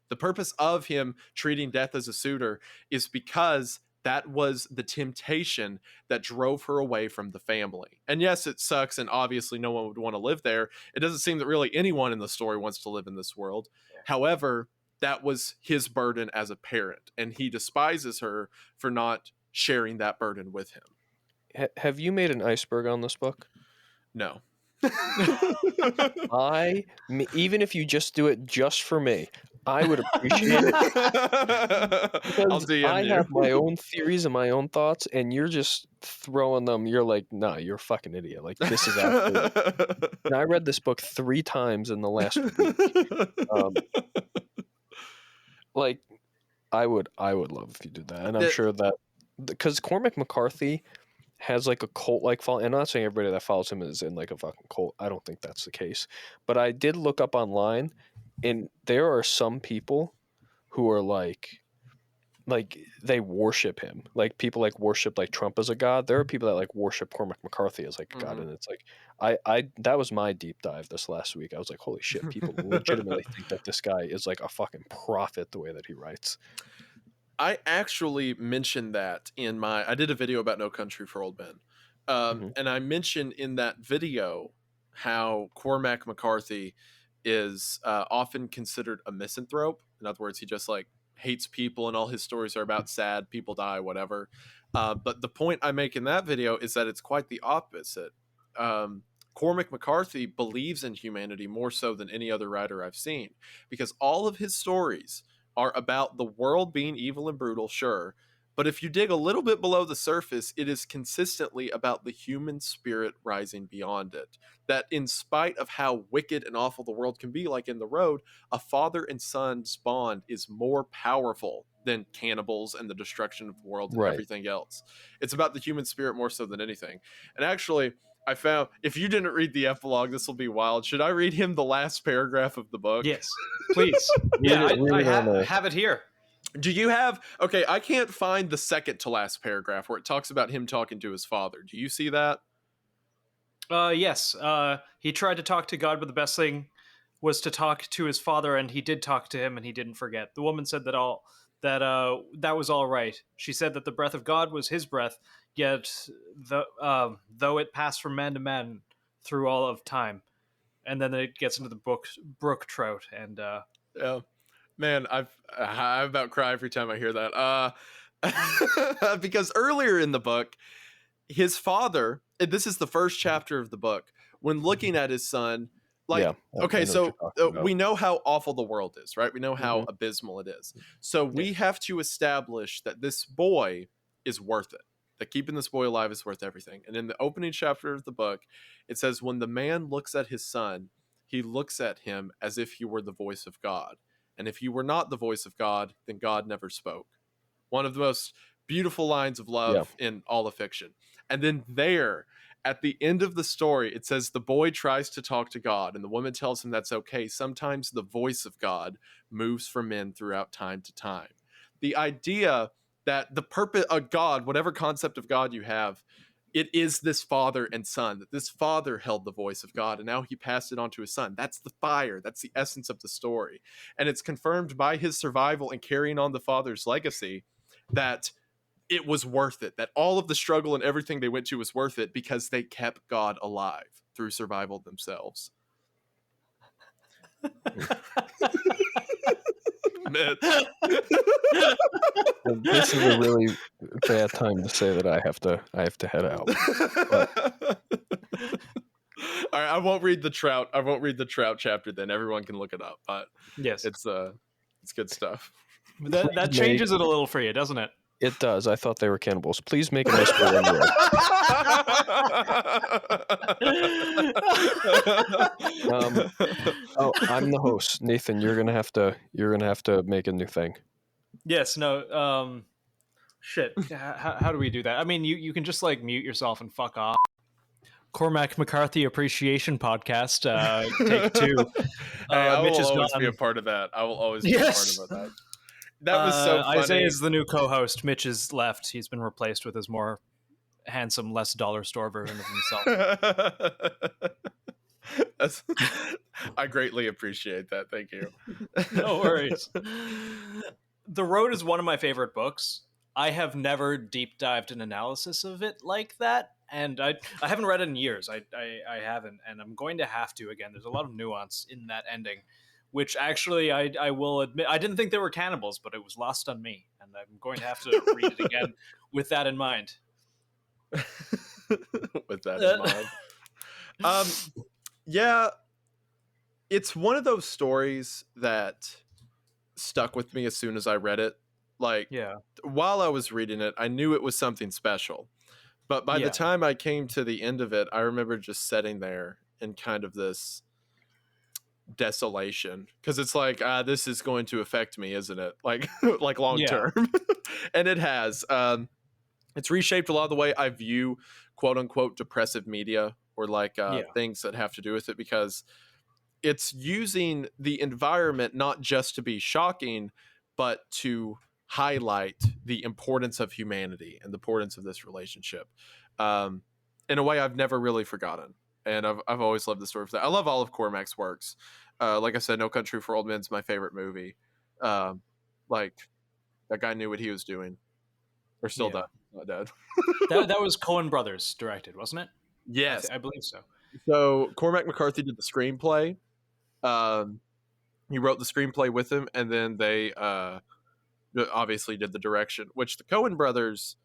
S1: The purpose of him treating death as a suitor is because that was the temptation that drove her away from the family. And yes, it sucks, and obviously no one would want to live there. It doesn't seem that really anyone in the story wants to live in this world. Yeah. However, that was his burden as a parent, and he despises her for not sharing that burden with him.
S4: Have you made an iceberg on this book?
S1: No.
S4: Even if you just do it just for me, I would appreciate it. Because I have my own theories and my own thoughts, and you're just throwing them. You're like, nah, you're a fucking idiot. Like, this is absolutely. And I read this book 3 times in the last week. Like, I would love if you did that, and I'm sure that because Cormac McCarthy has like a cult like follow. And I'm not saying everybody that follows him is in like a fucking cult. I don't think that's the case. But I did look up online, and there are some people who are like they worship him. Like people like worship like Trump as a god. There are people that like worship Cormac McCarthy as like a god, and it's like I that was my deep dive this last week. I was like, holy shit, people legitimately think that this guy is like a fucking prophet the way that he writes.
S1: I actually mentioned that in I did a video about No Country for Old Men. And I mentioned in that video how Cormac McCarthy is often considered a misanthrope. In other words, he just like hates people and all his stories are about sad people die, whatever. But the point I make in that video is that it's quite the opposite. Cormac McCarthy believes in humanity more so than any other writer I've seen, because all of his stories are about the world being evil and brutal, sure, but if you dig a little bit below the surface, it is consistently about the human spirit rising beyond it. That in spite of how wicked and awful the world can be, like in The Road, a father and son's bond is more powerful than cannibals and the destruction of the world and everything else. It's about the human spirit more so than anything. And actually, I found, if you didn't read the epilogue, this will be wild. Should I read him the last paragraph of the book?
S2: Yes, please. Yeah, I have it here.
S1: Do you have... Okay, I can't find the second to last paragraph where it talks about him talking to his father. Do you see that?
S2: Yes. He tried to talk to God, but the best thing was to talk to his father, and he did talk to him, and he didn't forget. The woman said that was all right. She said that the breath of God was his breath, yet though it passed from man to man through all of time. And then it gets into the brook trout, and
S1: yeah. Man, I about cry every time I hear that. Because earlier in the book, his father, and this is the first chapter of the book, when looking at his son, like, okay, so we know how awful the world is, right? We know how abysmal it is. So we have to establish that this boy is worth it. That keeping this boy alive is worth everything. And in the opening chapter of the book, it says, when the man looks at his son, he looks at him as if he were the voice of God. And if you were not the voice of God, then God never spoke. One of the most beautiful lines of love in all of fiction. And then there, at the end of the story, it says the boy tries to talk to God, and the woman tells him that's okay. Sometimes the voice of God moves for men throughout time to time. The idea that the purpose of God, whatever concept of God you have, it is this father and son, that this father held the voice of God, and now he passed it on to his son. That's the fire. That's the essence of the story. And it's confirmed by his survival and carrying on the father's legacy that it was worth it, that all of the struggle and everything they went to was worth it because they kept God alive through survival themselves. Man.
S4: This is a really bad time to say that I have to head out.
S1: All right, I won't read the trout chapter then. Everyone can look it up. But
S2: yes,
S1: it's good stuff.
S2: That changes it a little for you, doesn't it?
S4: It does. I thought they were cannibals. Please make a nice I'm the host, Nathan. You're gonna have to make a new thing.
S2: Yes. No. Shit. How do we do that? I mean, you can just like mute yourself and fuck off. Cormac McCarthy Appreciation Podcast. Take 2.
S1: I will always be a part of that. I will always be a part of that. That was so funny.
S2: Isaiah is the new co-host. Mitch is left. He's been replaced with his more handsome, less dollar store version of himself.
S1: I greatly appreciate that. Thank you.
S2: No worries. The Road is one of my favorite books. I have never deep dived an analysis of it like that, and I haven't read it in years. I haven't, and I'm going to have to again. There's a lot of nuance in that ending, which actually I will admit, I didn't think they were cannibals, but it was lost on me, and I'm going to have to read it again with that in mind.
S1: With that in mind. Yeah, it's one of those stories that stuck with me as soon as I read it. Like, while I was reading it, I knew it was something special. But by the time I came to the end of it, I remember just sitting there in kind of this desolation, because it's like, this is going to affect me, isn't it? Like, like long term. And it has. it's reshaped a lot of the way I view quote unquote depressive media, or like things that have to do with it, because it's using the environment not just to be shocking, but to highlight the importance of humanity and the importance of this relationship, in a way I've never really forgotten. And I've always loved the story of that. I love all of Cormac's works. Like I said, No Country for Old Men's my favorite movie. Like, that guy knew what he was doing, or still does. Not dead.
S2: that was Coen Brothers directed, wasn't it?
S1: Yes,
S2: I believe so.
S1: So Cormac McCarthy did the screenplay. He wrote the screenplay with him, and then they obviously did the direction, which the Coen brothers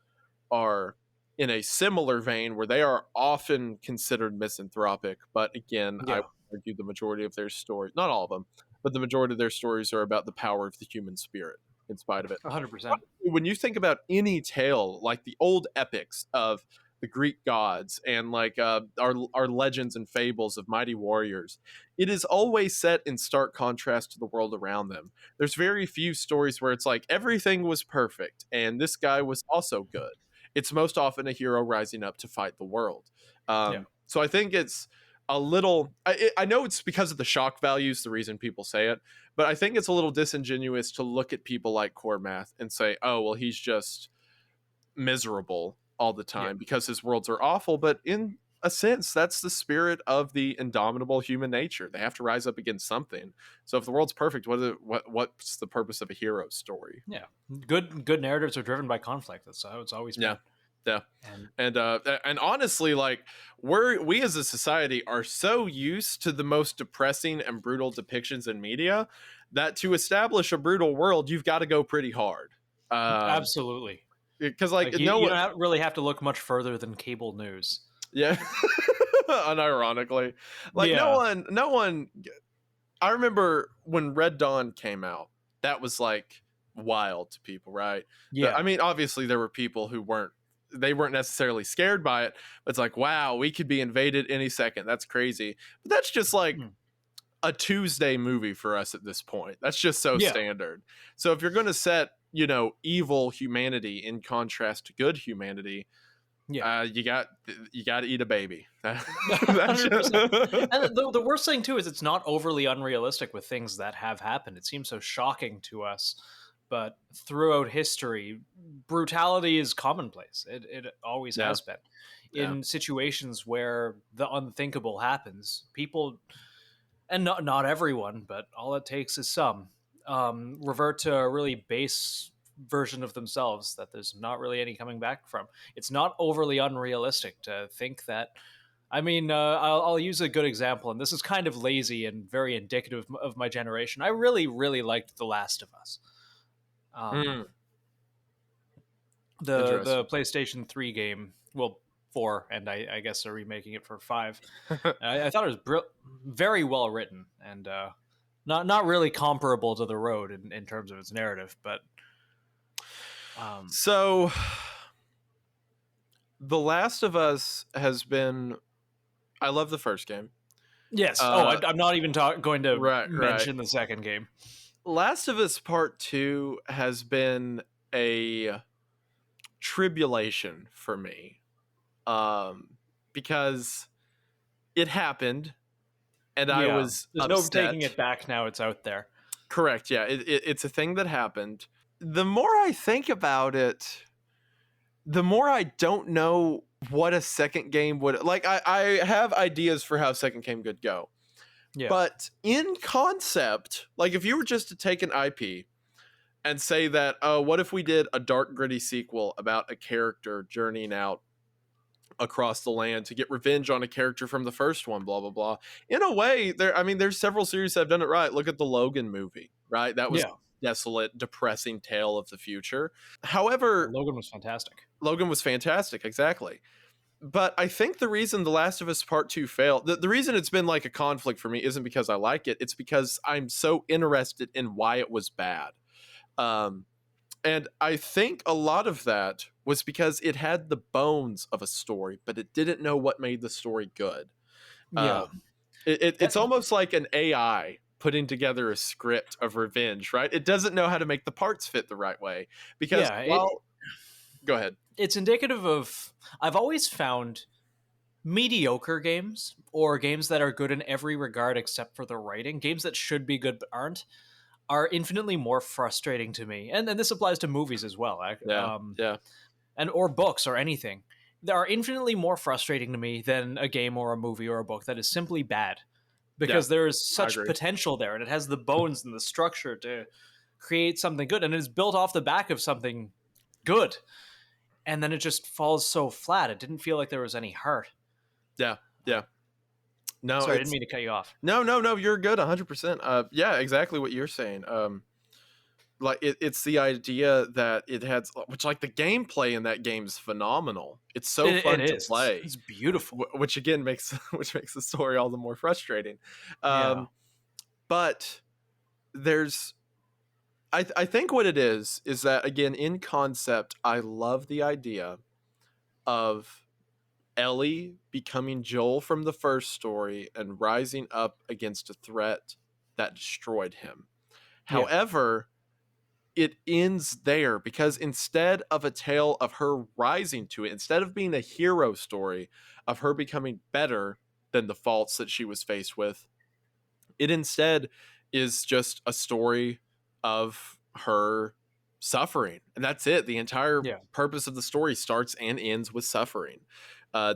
S1: are in a similar vein, where they are often considered misanthropic. But again, I would argue the majority of their stories, not all of them, but the majority of their stories are about the power of the human spirit, in spite of it.
S2: 100%.
S1: When you think about any tale, like the old epics of the Greek gods, and like our legends and fables of mighty warriors, it is always set in stark contrast to the world around them. There's very few stories where it's like everything was perfect and this guy was also good. It's most often a hero rising up to fight the world. So I think it's a little, I know it's because of the shock values, the reason people say it, but I think it's a little disingenuous to look at people like Cormac and say, oh, well, he's just miserable all the time because his worlds are awful. But in a sense, that's the spirit of the indomitable human nature. They have to rise up against something. So if the world's perfect, what's the purpose of a hero story?
S2: Yeah, good narratives are driven by conflict. That's how it's always been.
S1: Yeah. And honestly, like, we as a society are so used to the most depressing and brutal depictions in media that to establish a brutal world, you've got to go pretty hard.
S2: Absolutely.
S1: Because like
S2: you don't really have to look much further than cable news.
S1: Yeah. Unironically, like no one. I remember when Red Dawn came out, that was like wild to people, right?
S2: Yeah.
S1: I mean, obviously there were people who weren't necessarily scared by it, but it's like, wow, we could be invaded any second. That's crazy. But that's just like a Tuesday movie for us at this point. That's just so standard. So if you're going to set, evil humanity in contrast to good humanity, you got to eat a baby.
S2: And the worst thing too is it's not overly unrealistic with things that have happened. It seems so shocking to us, but throughout history, brutality is commonplace. It always has been. In situations where the unthinkable happens, people, and not everyone, but all it takes is some, revert to a really base version of themselves that there's not really any coming back from. It's not overly unrealistic to think that. I mean, I'll use a good example, and this is kind of lazy and very indicative of my generation. I really, really liked The Last of Us. The PlayStation 3 game, well, 4, and I guess they're remaking it for 5. I thought it was very well written, and not really comparable to The Road in terms of its narrative, but
S1: so The Last of Us has been, I love the first game.
S2: Yes. I'm not even going to mention the second game.
S1: Last of Us Part 2 has been a tribulation for me, because it happened, and I was
S2: There's
S1: upset.
S2: no taking it back now. It's out there.
S1: Correct. Yeah, it's a thing that happened. The more I think about it, the more I don't know what a second game would like. I have ideas for how a second game could go. Yeah. But in concept, like if you were just to take an IP and say that, what if we did a dark, gritty sequel about a character journeying out across the land to get revenge on a character from the first one, blah, blah, blah. In a way, there's several series that have done it right. Look at the Logan movie, right? That was desolate, depressing tale of the future. However,
S2: Logan was fantastic.
S1: Exactly. But I think the reason The Last of Us Part 2 failed, the reason it's been like a conflict for me isn't because I like it. It's because I'm so interested in why it was bad. And I think a lot of that was because it had the bones of a story, but it didn't know what made the story good. It's almost like an AI putting together a script of revenge, right? It doesn't know how to make the parts fit the right way. Because Go ahead.
S2: It's indicative of, I've always found mediocre games, or games that are good in every regard except for the writing, games that should be good but aren't, are infinitely more frustrating to me. And this applies to movies as well.
S1: Yeah.
S2: And or books or anything. They are infinitely more frustrating to me than a game or a movie or a book that is simply bad, because there is such potential there, and it has the bones and the structure to create something good, and it is built off the back of something good, and then it just falls so flat. It didn't feel like there was any heart.
S1: Yeah. No,
S2: sorry, I didn't mean to cut you off.
S1: No, you're good. 100%. Yeah, exactly what you're saying. Like it's the idea that it has, which like the gameplay in that game is phenomenal. It's so fun to play.
S2: It's beautiful.
S1: Which again makes the story all the more frustrating. But there's, I think what it is that, again, in concept, I love the idea of Ellie becoming Joel from the first story and rising up against a threat that destroyed him. However, it ends there, because instead of a tale of her rising to it, instead of being a hero story of her becoming better than the faults that she was faced with, it instead is just a story of her suffering. And that's it. The entire purpose of the story starts and ends with suffering.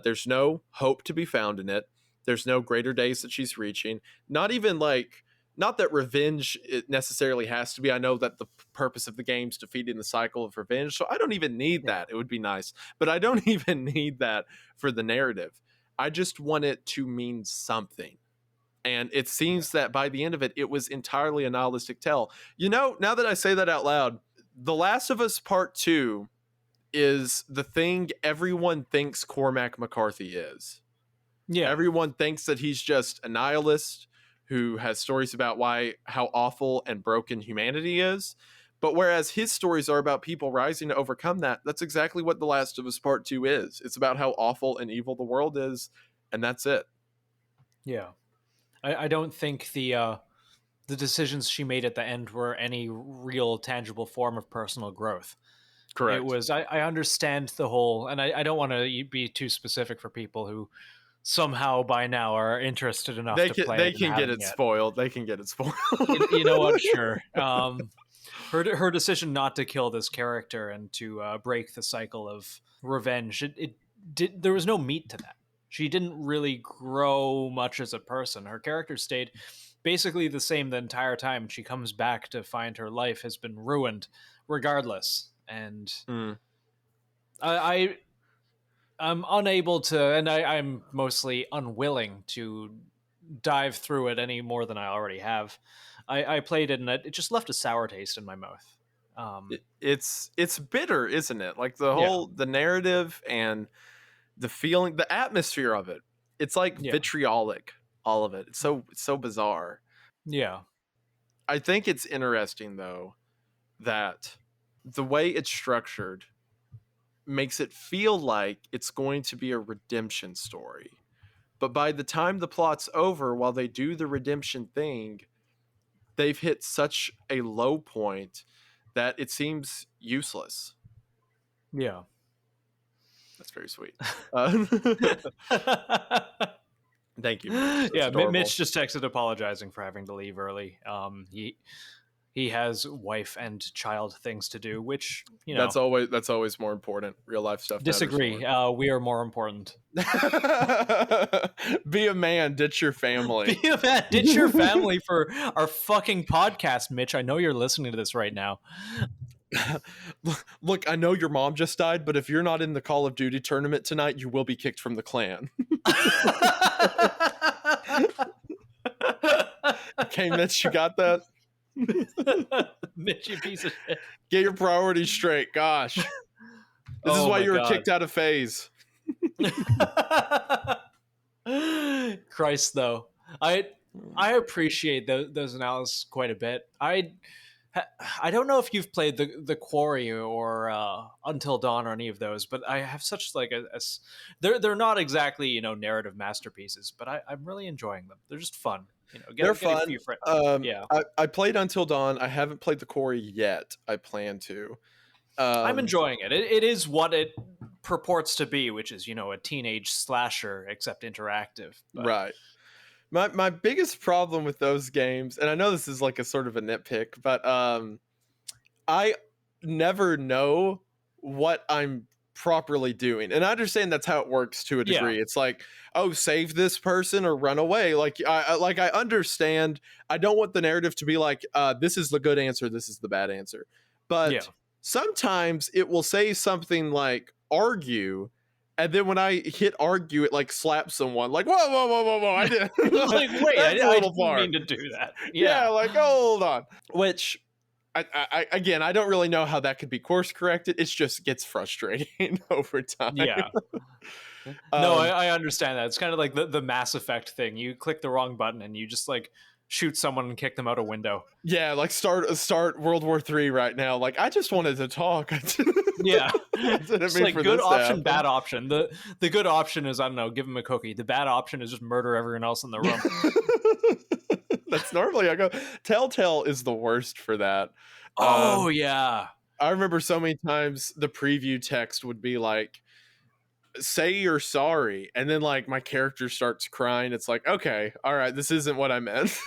S1: There's no hope to be found in it. There's no greater days that she's reaching. Not even like, not that revenge it necessarily has to be. I know that the purpose of the game's defeating the cycle of revenge, so I don't even need that. It would be nice, but I don't even need that for the narrative. I just want it to mean something. And it seems that by the end of it, it was entirely a nihilistic tale. You know, now that I say that out loud, The Last of Us Part 2 is the thing everyone thinks Cormac McCarthy is.
S2: Yeah.
S1: Everyone thinks that he's just a nihilist who has stories about how awful and broken humanity is. But whereas his stories are about people rising to overcome that, that's exactly what The Last of Us Part 2 is. It's about how awful and evil the world is, and that's it.
S2: Yeah. I don't think the decisions she made at the end were any real tangible form of personal growth.
S1: Correct.
S2: It was, I understand the whole, and I don't want to be too specific for people who somehow by now are interested enough to play
S1: they
S2: it.
S1: Can get it spoiled. They can get it spoiled.
S2: You know what? Sure. Her decision not to kill this character and to break the cycle of revenge, there was no meat to that. She didn't really grow much as a person. Her character stayed basically the same the entire time. She comes back to find her life has been ruined regardless. And I'm unable to, and I'm mostly unwilling to dive through it any more than I already have. I played it and it just left a sour taste in my mouth.
S1: It's bitter, isn't it? Like the narrative and the feeling, the atmosphere of it. It's like vitriolic, all of it. It's so bizarre.
S2: Yeah.
S1: I think it's interesting though that the way it's structured makes it feel like it's going to be a redemption story. But by the time the plot's over, while they do the redemption thing, they've hit such a low point that it seems useless.
S2: Yeah.
S1: That's very sweet. Thank you.
S2: Yeah, Mitch just texted apologizing for having to leave early. He has wife and child things to do, which, you know,
S1: that's always more important. Real life stuff.
S2: Disagree. We are more important.
S1: Be a man. Ditch your family.
S2: Be a man. Ditch your family for our fucking podcast, Mitch. I know you're listening to this right now.
S1: Look, I know your mom just died, but if you're not in the Call of Duty tournament tonight, you will be kicked from the clan. Okay, Mitch, you got that?
S2: Mitch, you piece of shit.
S1: Get your priorities straight. Gosh. This is why you were kicked out of phase.
S2: Christ, though. I appreciate those analyses quite a bit. I don't know if you've played the Quarry or Until Dawn or any of those, but I have such like they're not exactly, you know, narrative masterpieces, but I'm really enjoying them. They're just fun. You know,
S1: they're fun.
S2: Yeah,
S1: I played Until Dawn. I haven't played the Quarry yet. I plan to.
S2: I'm enjoying it. It is what it purports to be, which is, a teenage slasher except interactive. But...
S1: Right. My biggest problem with those games, and I know this is like a sort of a nitpick, but I never know what I'm properly doing. And I understand that's how it works to a degree. It's like, oh, save this person or run away. Like I understand. I don't want the narrative to be like, this is the good answer, this is the bad answer. But sometimes it will say something like argue, and then when I hit argue, it like slaps someone. Like, whoa! I didn't.
S2: Like, wait, I didn't mean to do that.
S1: Yeah, like, hold on. Which, I again, I don't really know how that could be course corrected. It just gets frustrating over time.
S2: Yeah. No, I understand that. It's kind of like the Mass Effect thing. You click the wrong button and you just like shoot someone and kick them out a window.
S1: Yeah, like start World War III right now. Like, I just wanted to talk.
S2: Yeah. It's like good option, bad option. The good option is, I don't know, give them a cookie. The bad option is just murder everyone else in the room.
S1: That's normally I go. Telltale is the worst for that.
S2: Oh, yeah.
S1: I remember so many times the preview text would be like, say you're sorry, and then like my character starts crying. It's like, okay, all right, this isn't what I meant.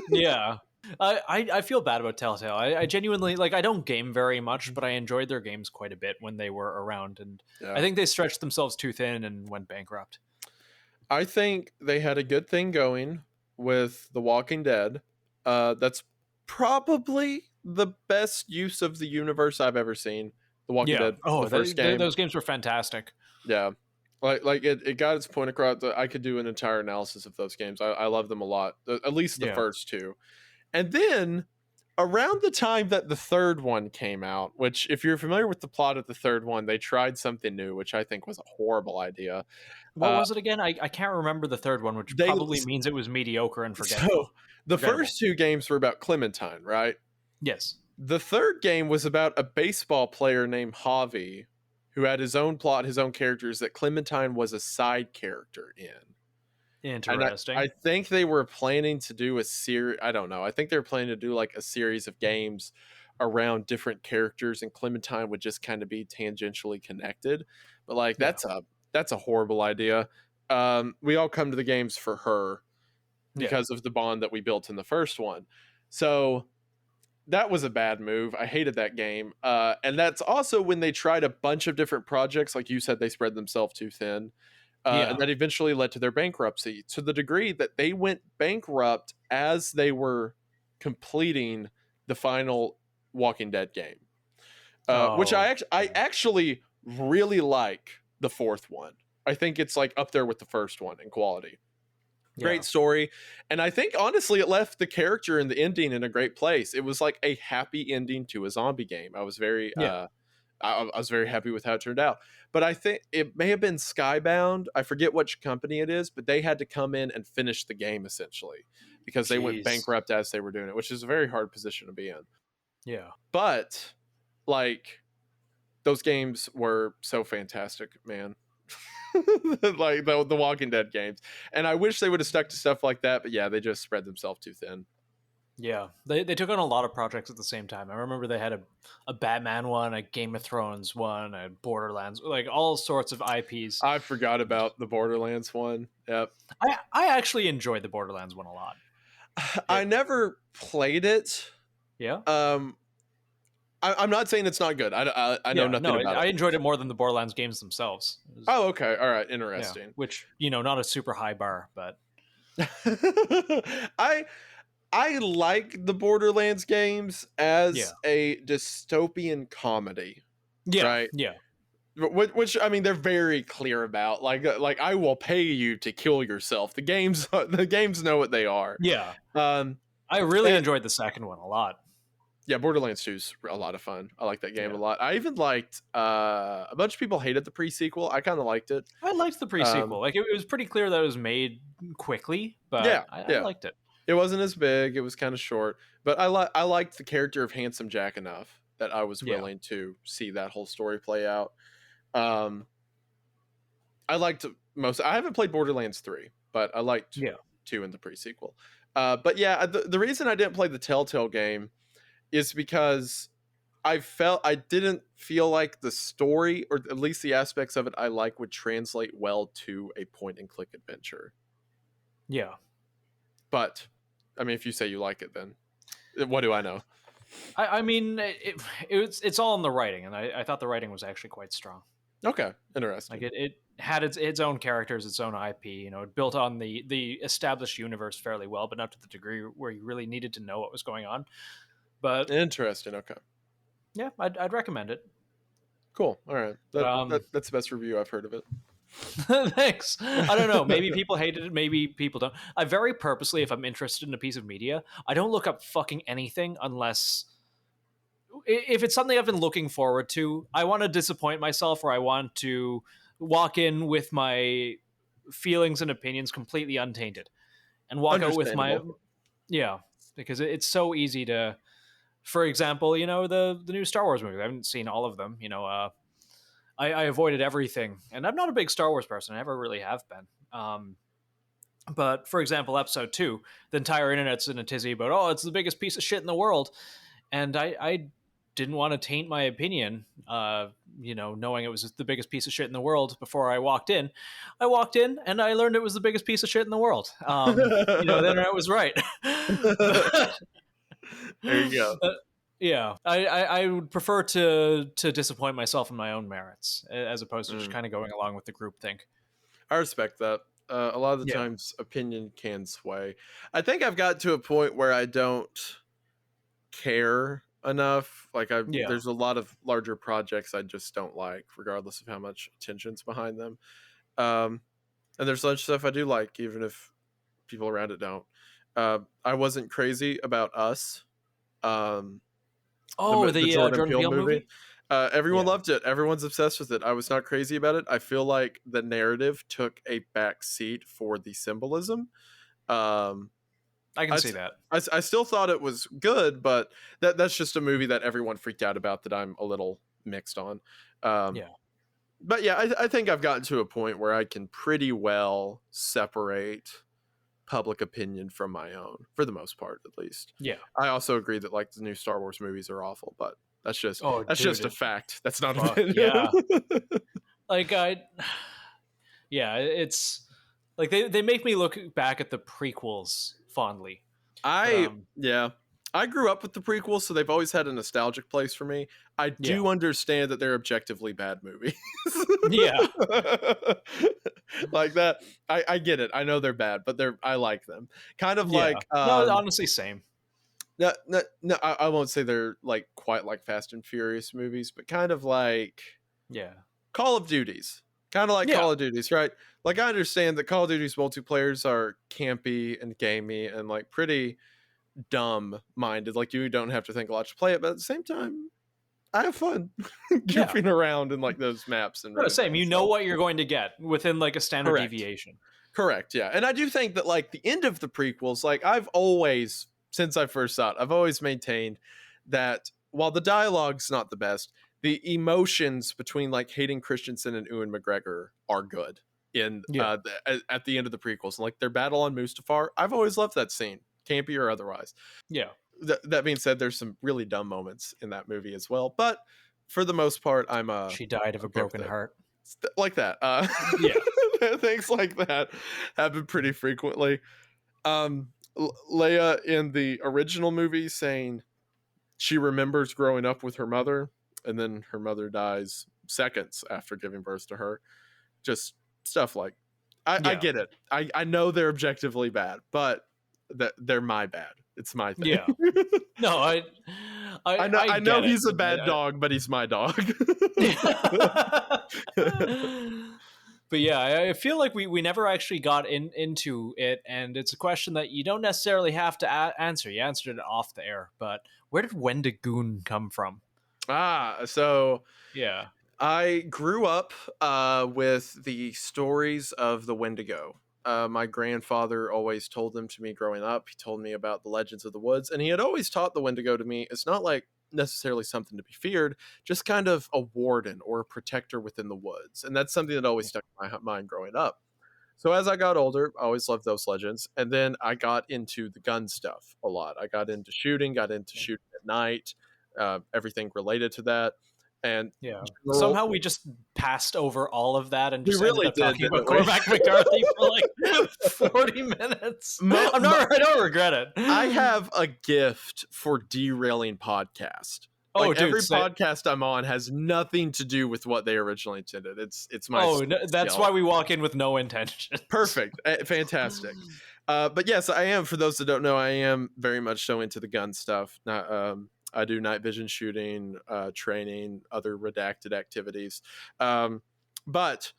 S2: Yeah. I feel bad about Telltale. I genuinely, like, I don't game very much, but I enjoyed their games quite a bit when they were around, and I think they stretched themselves too thin and went bankrupt.
S1: I think they had a good thing going with The Walking Dead. That's probably the best use of the universe I've ever seen. The Walking Dead.
S2: Oh,
S1: the first game.
S2: Those games were fantastic.
S1: Yeah. Like it got its point across. I could do an entire analysis of those games. I love them a lot. At least the first two. And then around the time that the third one came out, which if you're familiar with the plot of the third one, they tried something new, which I think was a horrible idea.
S2: What was it again? I can't remember the third one, which probably means it was mediocre and forgettable.
S1: So the first two games were about Clementine, right?
S2: Yes.
S1: The third game was about a baseball player named Javi, who had his own plot, his own characters, that Clementine was a side character in.
S2: Interesting.
S1: I think they were planning to do a series. I don't know. I think they were planning to do like a series of games around different characters, and Clementine would just kind of be tangentially connected. But like that's a horrible idea. We all come to the games for her because of the bond that we built in the first one. So that was a bad move. I hated that game. And that's also when they tried a bunch of different projects. Like you said, they spread themselves too thin. And that eventually led to their bankruptcy, to the degree that they went bankrupt as they were completing the final Walking Dead game. Which I actually really like the fourth one. I think it's like up there with the first one in quality. Great story. And I think honestly it left the character and the ending in a great place. It was like a happy ending to a zombie game. I was very I was very happy with how it turned out. But I think it may have been Skybound. I forget which company it is, but they had to come in and finish the game essentially because they went bankrupt as they were doing it, which is a very hard position to be in.
S2: Yeah.
S1: But like those games were so fantastic, man. Like the Walking Dead games. And I wish they would have stuck to stuff like that, but yeah, they just spread themselves too thin.
S2: Yeah, they took on a lot of projects at the same time. I remember they had a Batman one, a Game of Thrones one, a Borderlands, like all sorts of IPs.
S1: I forgot about the Borderlands one. Yep.
S2: I actually enjoyed the Borderlands one a lot.
S1: I never played it.
S2: Yeah.
S1: I'm not saying it's not good. I know nothing about it.
S2: I enjoyed it more than the Borderlands games themselves.
S1: Oh, okay. All right. Interesting.
S2: Yeah, which, not a super high bar, but
S1: I like the Borderlands games as a dystopian comedy.
S2: Yeah.
S1: Right?
S2: Yeah.
S1: Which I mean, they're very clear about. Like I will pay you to kill yourself. The games know what they are.
S2: Yeah. I really enjoyed the second one a lot.
S1: Yeah, Borderlands 2 is a lot of fun. I like that game a lot. I even liked a bunch of people hated the pre-sequel. I kind of liked it.
S2: I liked the pre-sequel. Like it was pretty clear that it was made quickly, but I liked it.
S1: It wasn't as big. It was kind of short, but I liked the character of Handsome Jack enough that I was willing to see that whole story play out. I liked most. I haven't played Borderlands 3, but I liked 2 in the pre-sequel. But yeah, the reason I didn't play the Telltale game is because I didn't feel like the story, or at least the aspects of it I like, would translate well to a point and click adventure.
S2: Yeah.
S1: But I mean, if you say you like it, then what do I know?
S2: I mean, it's all in the writing, and I thought the writing was actually quite strong.
S1: Okay, interesting.
S2: Like it had its own characters, its own IP. You know, it built on the established universe fairly well, but not to the degree where you really needed to know what was going on. But
S1: Interesting. Okay.
S2: yeah, I'd recommend it.
S1: Cool. All right. That's the best review I've heard of it.
S2: Thanks. I don't know. Maybe people hated it. Maybe people don't. I very purposely, if I'm interested in a piece of media, I don't look up fucking anything unless if it's something I've been looking forward to. I want to disappoint myself, or I want to walk in with my feelings and opinions completely untainted, and walk out with my because it's so easy to. For example, you know, the new Star Wars movies. I haven't seen all of them. You know, I avoided everything, and I'm not a big Star Wars person. I never really have been. But for example, Episode 2, the entire internet's in a tizzy about, oh, it's the biggest piece of shit in the world, and I didn't want to taint my opinion, you know, knowing it was the biggest piece of shit in the world before I walked in. I walked in, and I learned it was the biggest piece of shit in the world. You know, the internet was right.
S1: There you go.
S2: Yeah, I would prefer to disappoint myself in my own merits as opposed to just kind of going along with the group think.
S1: I respect that. A lot of the times, opinion can sway. I think I've got to a point where I don't care enough. Like, there's a lot of larger projects I just don't like, regardless of how much attention's behind them. And there's such stuff I do like, even if people around it don't. I wasn't crazy about Us. The
S2: Jordan Peele movie?
S1: Everyone loved it. Everyone's obsessed with it. I was not crazy about it. I feel like the narrative took a back seat for the symbolism.
S2: I can see that.
S1: I still thought it was good, but that's just a movie that everyone freaked out about that I'm a little mixed on. But yeah, I think I've gotten to a point where I can pretty well separate public opinion from my own, for the most part, at least.
S2: Yeah.
S1: I also agree that like the new Star Wars movies are awful, but that's just just a fact. That's not
S2: fuck,
S1: an opinion.
S2: Like it's like they make me look back at the prequels fondly.
S1: I grew up with the prequels, so they've always had a nostalgic place for me. I do understand that they're objectively bad movies.
S2: Yeah.
S1: Like that. I get it. I know they're bad, but I like them. Kind of like
S2: no, honestly, same.
S1: No, I won't say they're like quite like Fast and Furious movies, but kind of like Call of Duties. Kind of like Call of Duties, right? Like, I understand that Call of Duty's multiplayers are campy and gamey and like pretty dumb minded. Like, you don't have to think a lot to play it, but at the same time, I have fun goofing around in like those maps. And
S2: same, you know what you're going to get within like a standard deviation.
S1: Correct, yeah. And I do think that like the end of the prequels, like I've always, since I first saw it, I've always maintained that while the dialogue's not the best, the emotions between like Hayden Christensen and Ewan McGregor are good in at the end of the prequels. And like their battle on Mustafar, I've always loved that scene, campy or otherwise. Yeah. That being said, there's some really dumb moments in that movie as well. But for the most part,
S2: she died of a broken heart.
S1: Like that. Things like that happen pretty frequently. Leia in the original movie saying she remembers growing up with her mother, and then her mother dies seconds after giving birth to her. Just stuff like I get it. I know they're objectively bad, but they're my bad. It's my thing.
S2: Yeah. No,
S1: I know he's a bad dog, but he's my dog.
S2: But yeah, I feel like we never actually got into it, and it's a question that you don't necessarily have to answer. You answered it off the air, but where did Wendigoon come from?
S1: So
S2: yeah,
S1: I grew up with the stories of the Wendigo. My grandfather always told them to me growing up. He told me about the legends of the woods, and he had always taught the Wendigo to me. It's not like necessarily something to be feared, just kind of a warden or a protector within the woods. And that's something that always stuck in my mind growing up. So as I got older, I always loved those legends. And then I got into the gun stuff a lot. I got into shooting at night. everything related to that. And
S2: Yeah.
S1: general-
S2: Somehow we just passed over all of that and
S1: We
S2: just
S1: really
S2: ended up talking
S1: did,
S2: about
S1: didn't we?
S2: Cormac McCarthy for like 40 minutes. I don't regret it.
S1: I have a gift for derailing podcast.
S2: Oh,
S1: Like,
S2: dude,
S1: every podcast I'm on has nothing to do with what they originally intended. It's my
S2: that's
S1: skill.
S2: why we walk in with no intention.
S1: Perfect. Fantastic. But yes, I am. For those that don't know, I am very much so into the gun stuff. I do night vision shooting, training, other redacted activities. But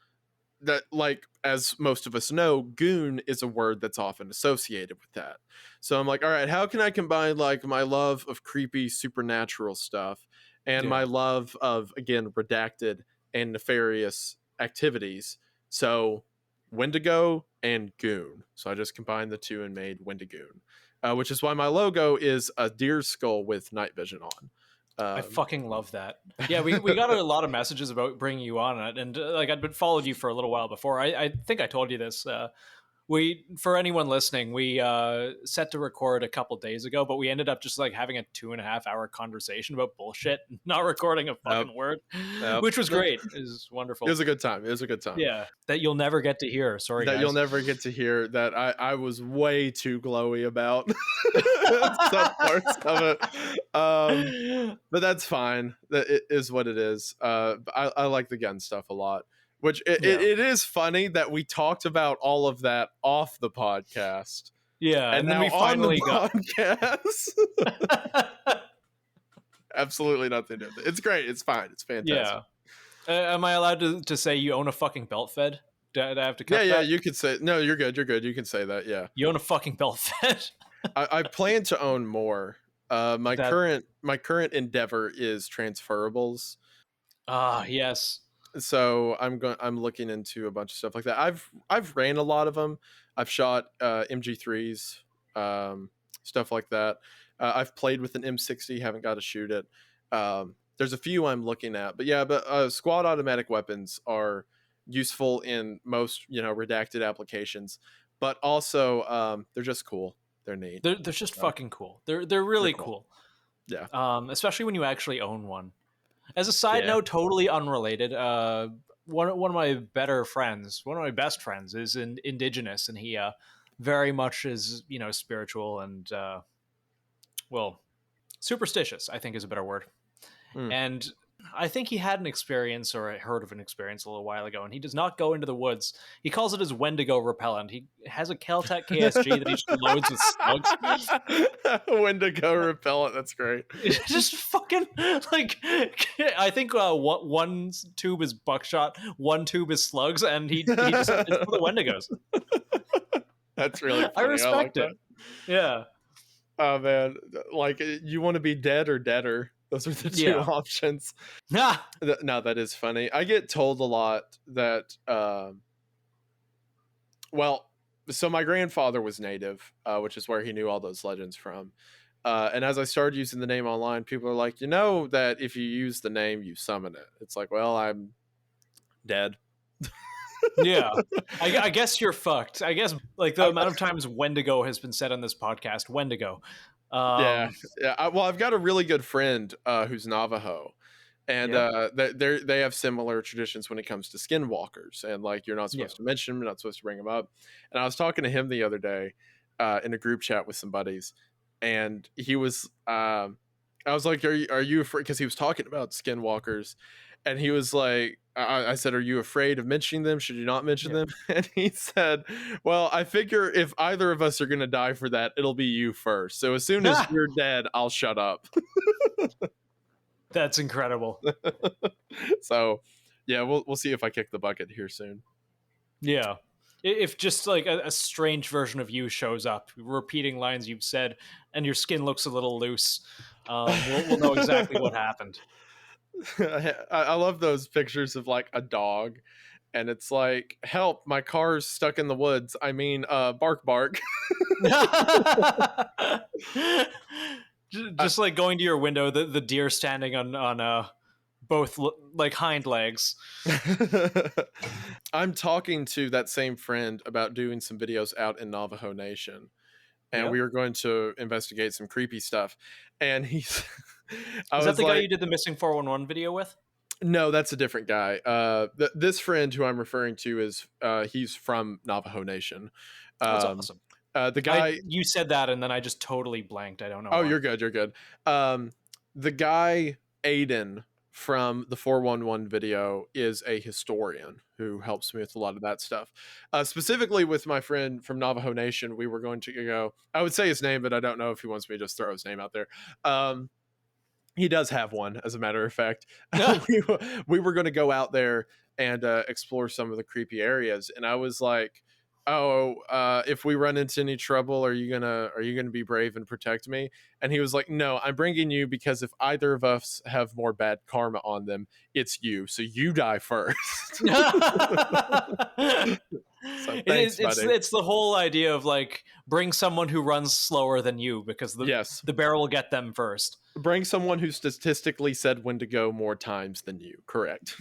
S1: that, like, as most of us know, goon is a word that's often associated with that. So I'm like, all right, how can I combine like my love of creepy supernatural stuff and my love of, again, redacted and nefarious activities? So Wendigo and goon. So I just combined the two and made Wendigoon, which is why my logo is a deer skull with night vision on.
S2: I fucking love that. Yeah, we got a lot of messages about bringing you on it, and like I'd been followed you for a little while before. I think I told you this. For anyone listening, we set to record a couple days ago, but we ended up just like having a 2.5 hour conversation about bullshit, not recording a fucking word, which was great. It was wonderful.
S1: It was a good time.
S2: Yeah, that you'll never get to hear. Sorry,
S1: that
S2: guys.
S1: You'll never get to hear. That I was way too glowy about some parts of it. But that's fine. It is what it is. I like the gun stuff a lot. Which it is funny that we talked about all of that off the podcast.
S2: Yeah,
S1: and
S2: then we finally got
S1: podcast. Absolutely nothing to do with it. It's great. It's fine. It's fantastic.
S2: Yeah. Am I allowed to say you own a fucking belt fed? Do I have to cut that?
S1: Yeah, you could say... No, you're good. You can say that, yeah.
S2: You own a fucking belt fed?
S1: I plan to own more. My current endeavor is transferables.
S2: Ah, yes.
S1: So I'm looking into a bunch of stuff like that. I've ran a lot of them. I've shot MG3s, stuff like that. I've played with an M60, haven't got to shoot it. There's a few I'm looking at, but squad automatic weapons are useful in most redacted applications, but also they're just cool. They're neat.
S2: They're just fucking cool. They're really cool.
S1: Yeah.
S2: Especially when you actually own one. As a side note, totally unrelated, one of my best friends is indigenous, and he very much is, spiritual and, superstitious, I think is a better word. And I think he had an experience, or I heard of an experience a little while ago, and he does not go into the woods. He calls it his Wendigo repellent. He has a Caltech KSG that he just loads with slugs.
S1: Wendigo repellent, that's great.
S2: It's just fucking, like, I think one tube is buckshot, one tube is slugs, and he just, it's for the Wendigos.
S1: That's really funny.
S2: I respect it. Yeah.
S1: Oh, man. Like, you want to be dead or deader? Those are the two options. No, that is funny. I get told a lot that, so my grandfather was native, which is where he knew all those legends from. And as I started using the name online, people are like, that if you use the name, you summon it. It's like, well, I'm dead.
S2: Yeah. I guess you're fucked. I guess, like, the amount of times Wendigo has been said on this podcast, Wendigo.
S1: Yeah. I've got a really good friend who's Navajo, and they have similar traditions when it comes to skinwalkers, and like you're not supposed to mention them, you're not supposed to bring them up. And I was talking to him the other day in a group chat with some buddies, and he was I was like, are you afraid? Because he was talking about skinwalkers, and he was like, I said, are you afraid of mentioning them? Should you not mention them? And he said, well, I figure if either of us are going to die for that, it'll be you first. So as soon as you're dead, I'll shut up.
S2: That's incredible.
S1: So, yeah, we'll see if I kick the bucket here soon.
S2: Yeah. If just like a strange version of you shows up, repeating lines you've said, and your skin looks a little loose, we'll know exactly what happened.
S1: I love those pictures of like a dog, and it's like, help, my car's stuck in the woods. I mean, bark bark.
S2: Just like going to your window, the deer standing on both like hind legs.
S1: I'm talking to that same friend about doing some videos out in Navajo Nation, and we are going to investigate some creepy stuff. And I
S2: Is that
S1: was
S2: the guy
S1: like,
S2: you did the missing 411 video with?
S1: no, that's a different guy. This friend who I'm referring to is he's from Navajo Nation.
S2: That's
S1: Um,
S2: awesome.
S1: the guy.
S2: You said that, and then I just totally blanked. I don't know
S1: Oh,
S2: why.
S1: you're good. You're good. The guy Aiden from the 411 video is a historian who helps me with a lot of that stuff. Specifically with my friend from Navajo Nation, we were going to go. I would say his name, but I don't know if he wants me to just throw his name out there. He does have one, as a matter of fact. we were going to go out there and explore some of the creepy areas, and I was like, "Oh, if we run into any trouble, are you gonna be brave and protect me?" And he was like, "No, I'm bringing you because if either of us have more bad karma on them, it's you. So you die first." So thanks, buddy.
S2: It's the whole idea of like bring someone who runs slower than you because the bear will get them first.
S1: Bring someone who statistically said when to go more times than you. Correct.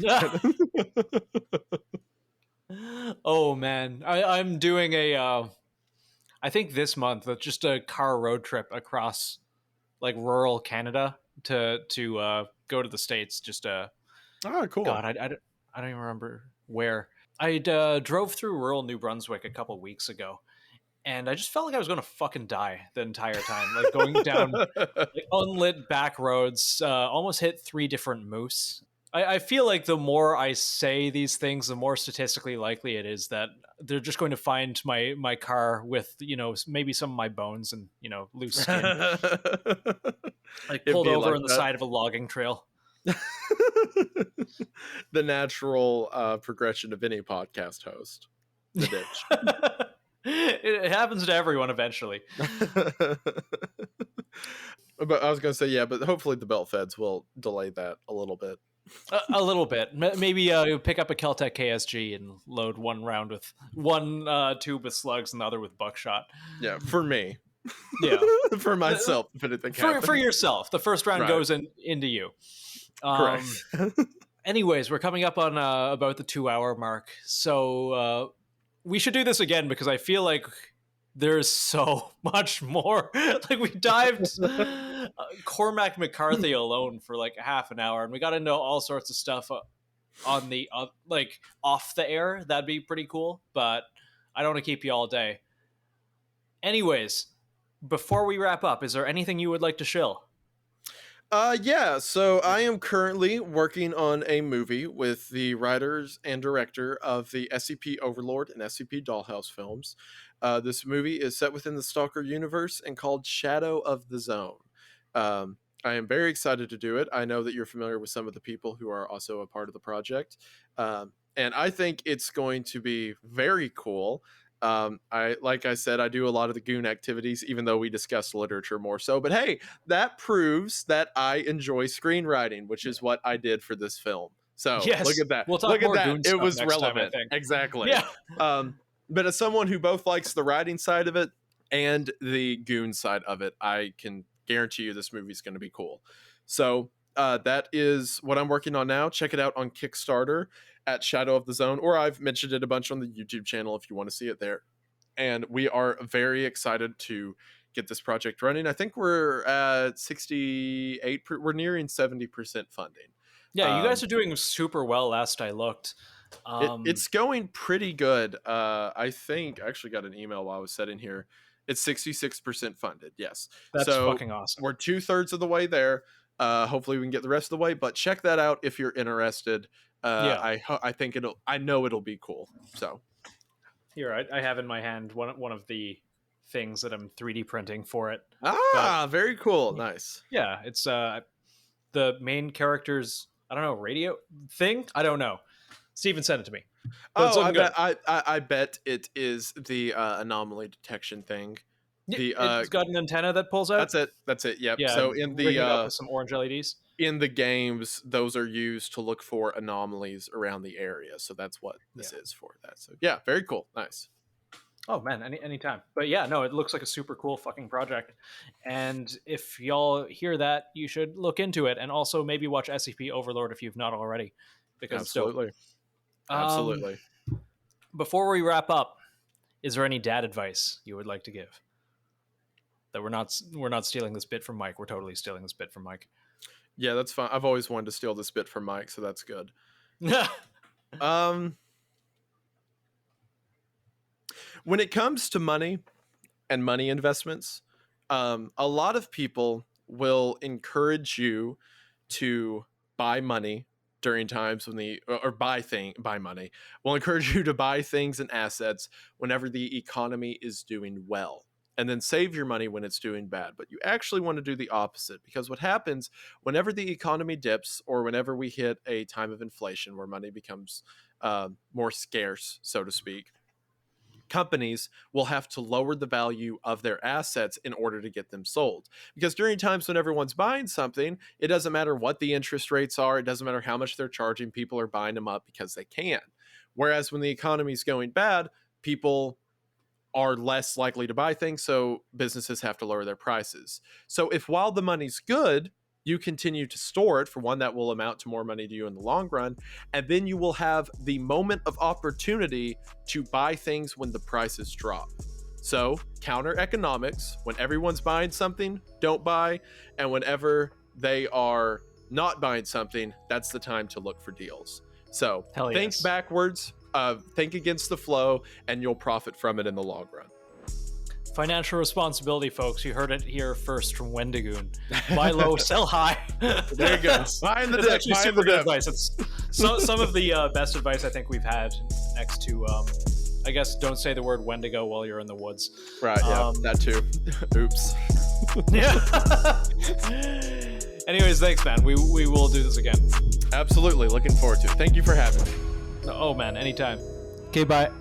S2: Oh man, I'm doing I think this month just a car road trip across like rural Canada to go to the States. Just
S1: Oh, cool.
S2: God, I don't even remember where. I drove through rural New Brunswick a couple weeks ago, and I just felt like I was going to fucking die the entire time. Like going down like, unlit back roads, almost hit 3 different moose. I feel like the more I say these things, the more statistically likely it is that they're just going to find my car with, maybe some of my bones and, loose skin. Like pulled over on the side of a logging trail.
S1: The natural progression of any podcast host. The ditch.
S2: It happens to everyone eventually.
S1: But I was going to say, yeah, but hopefully the belt feds will delay that a little bit.
S2: A little bit. Maybe pick up a Keltec KSG and load one round with one tube with slugs and the other with buckshot.
S1: Yeah, for me.
S2: Yeah.
S1: For myself, if anything happens.
S2: For yourself. The first round goes into you.
S1: Correct.
S2: Anyways, we're coming up on about the 2-hour mark. So we should do this again because I feel like there's so much more. Like we dived Cormac McCarthy alone for like half an hour, and we got into all sorts of stuff on the like off the air. That'd be pretty cool, but I don't want to keep you all day. Anyways, before we wrap up, is there anything you would like to shill?
S1: Yeah, so I am currently working on a movie with the writers and director of the SCP Overlord and SCP Dollhouse films. This movie is set within the Stalker universe and called Shadow of the Zone. I am very excited to do it. I know that you're familiar with some of the people who are also a part of the project. And I think it's going to be very cool. Like I said, I do a lot of the goon activities, even though we discuss literature more so. But hey, that proves that I enjoy screenwriting, which is what I did for this film. So
S2: yes,
S1: look at that.
S2: We'll talk
S1: look
S2: more
S1: at
S2: goon
S1: that. It
S2: stuff
S1: was
S2: next
S1: relevant.
S2: time, I think.
S1: Exactly.
S2: Yeah.
S1: But as someone who both likes the writing side of it and the goon side of it, I can guarantee you this movie's going to be cool. So that is what I'm working on now. Check it out on Kickstarter at Shadow of the Zone, or I've mentioned it a bunch on the YouTube channel if you want to see it there. And we are very excited to get this project running. I think we're at 68. We're nearing 70% funding.
S2: Yeah, you guys are doing super well last I looked.
S1: It's going pretty good. I think I actually got an email while I was sitting here. It's 66% funded. Yes.
S2: That's
S1: so
S2: fucking awesome.
S1: We're 2/3 of the way there. Hopefully we can get the rest of the way, but check that out if you're interested. I think I know it'll be cool. So
S2: here, I have in my hand one of the things that I'm 3D printing for it.
S1: Very cool. Nice.
S2: Yeah, it's the main character's, I don't know, radio thing? I don't know. Steven sent it to me.
S1: I bet it is the anomaly detection thing.
S2: It's got an antenna that pulls out.
S1: That's it. Yep.
S2: Yeah,
S1: so in the
S2: with some orange LEDs.
S1: In the games, those are used to look for anomalies around the area. So that's what this is for. That. So yeah, very cool. Nice.
S2: Oh man, anytime. But yeah, no, it looks like a super cool fucking project. And if y'all hear that, you should look into it, and also maybe watch SCP Overlord if you've not already. Because
S1: absolutely. Absolutely.
S2: Before we wrap up, is there any dad advice you would like to give? That we're not stealing this bit from Mike. We're totally stealing this bit from Mike.
S1: Yeah, that's fine. I've always wanted to steal this bit from Mike, so that's good. When it comes to money and money investments, a lot of people will encourage you to buy money during times when buy money. Will encourage you to buy things and assets whenever the economy is doing well, and then save your money when it's doing bad. But you actually want to do the opposite, because what happens whenever the economy dips, or whenever we hit a time of inflation where money becomes more scarce, so to speak, companies will have to lower the value of their assets in order to get them sold. Because during times when everyone's buying something, it doesn't matter what the interest rates are, it doesn't matter how much they're charging, people are buying them up because they can. Whereas when the economy's going bad, people are less likely to buy things, so businesses have to lower their prices. So if while the money's good, you continue to store it, for one, that will amount to more money to you in the long run, and then you will have the moment of opportunity to buy things when the prices drop. So counter economics: when everyone's buying something, don't buy, and whenever they are not buying something, that's the time to look for deals. So think backwards, think against the flow, and you'll profit from it in the long run.
S2: Financial responsibility, folks. You heard it here first from Wendigoon. Buy low, sell high.
S1: There you go. Buy in the dip.
S2: Actually super good advice. It's some of the best advice I think we've had, next to, I guess, don't say the word Wendigo while you're in the woods.
S1: Right, yeah, that too. Oops.
S2: Yeah. Anyways, thanks, man. We will do this again.
S1: Absolutely. Looking forward to it. Thank you for having me.
S2: Oh, man, anytime. Okay, bye.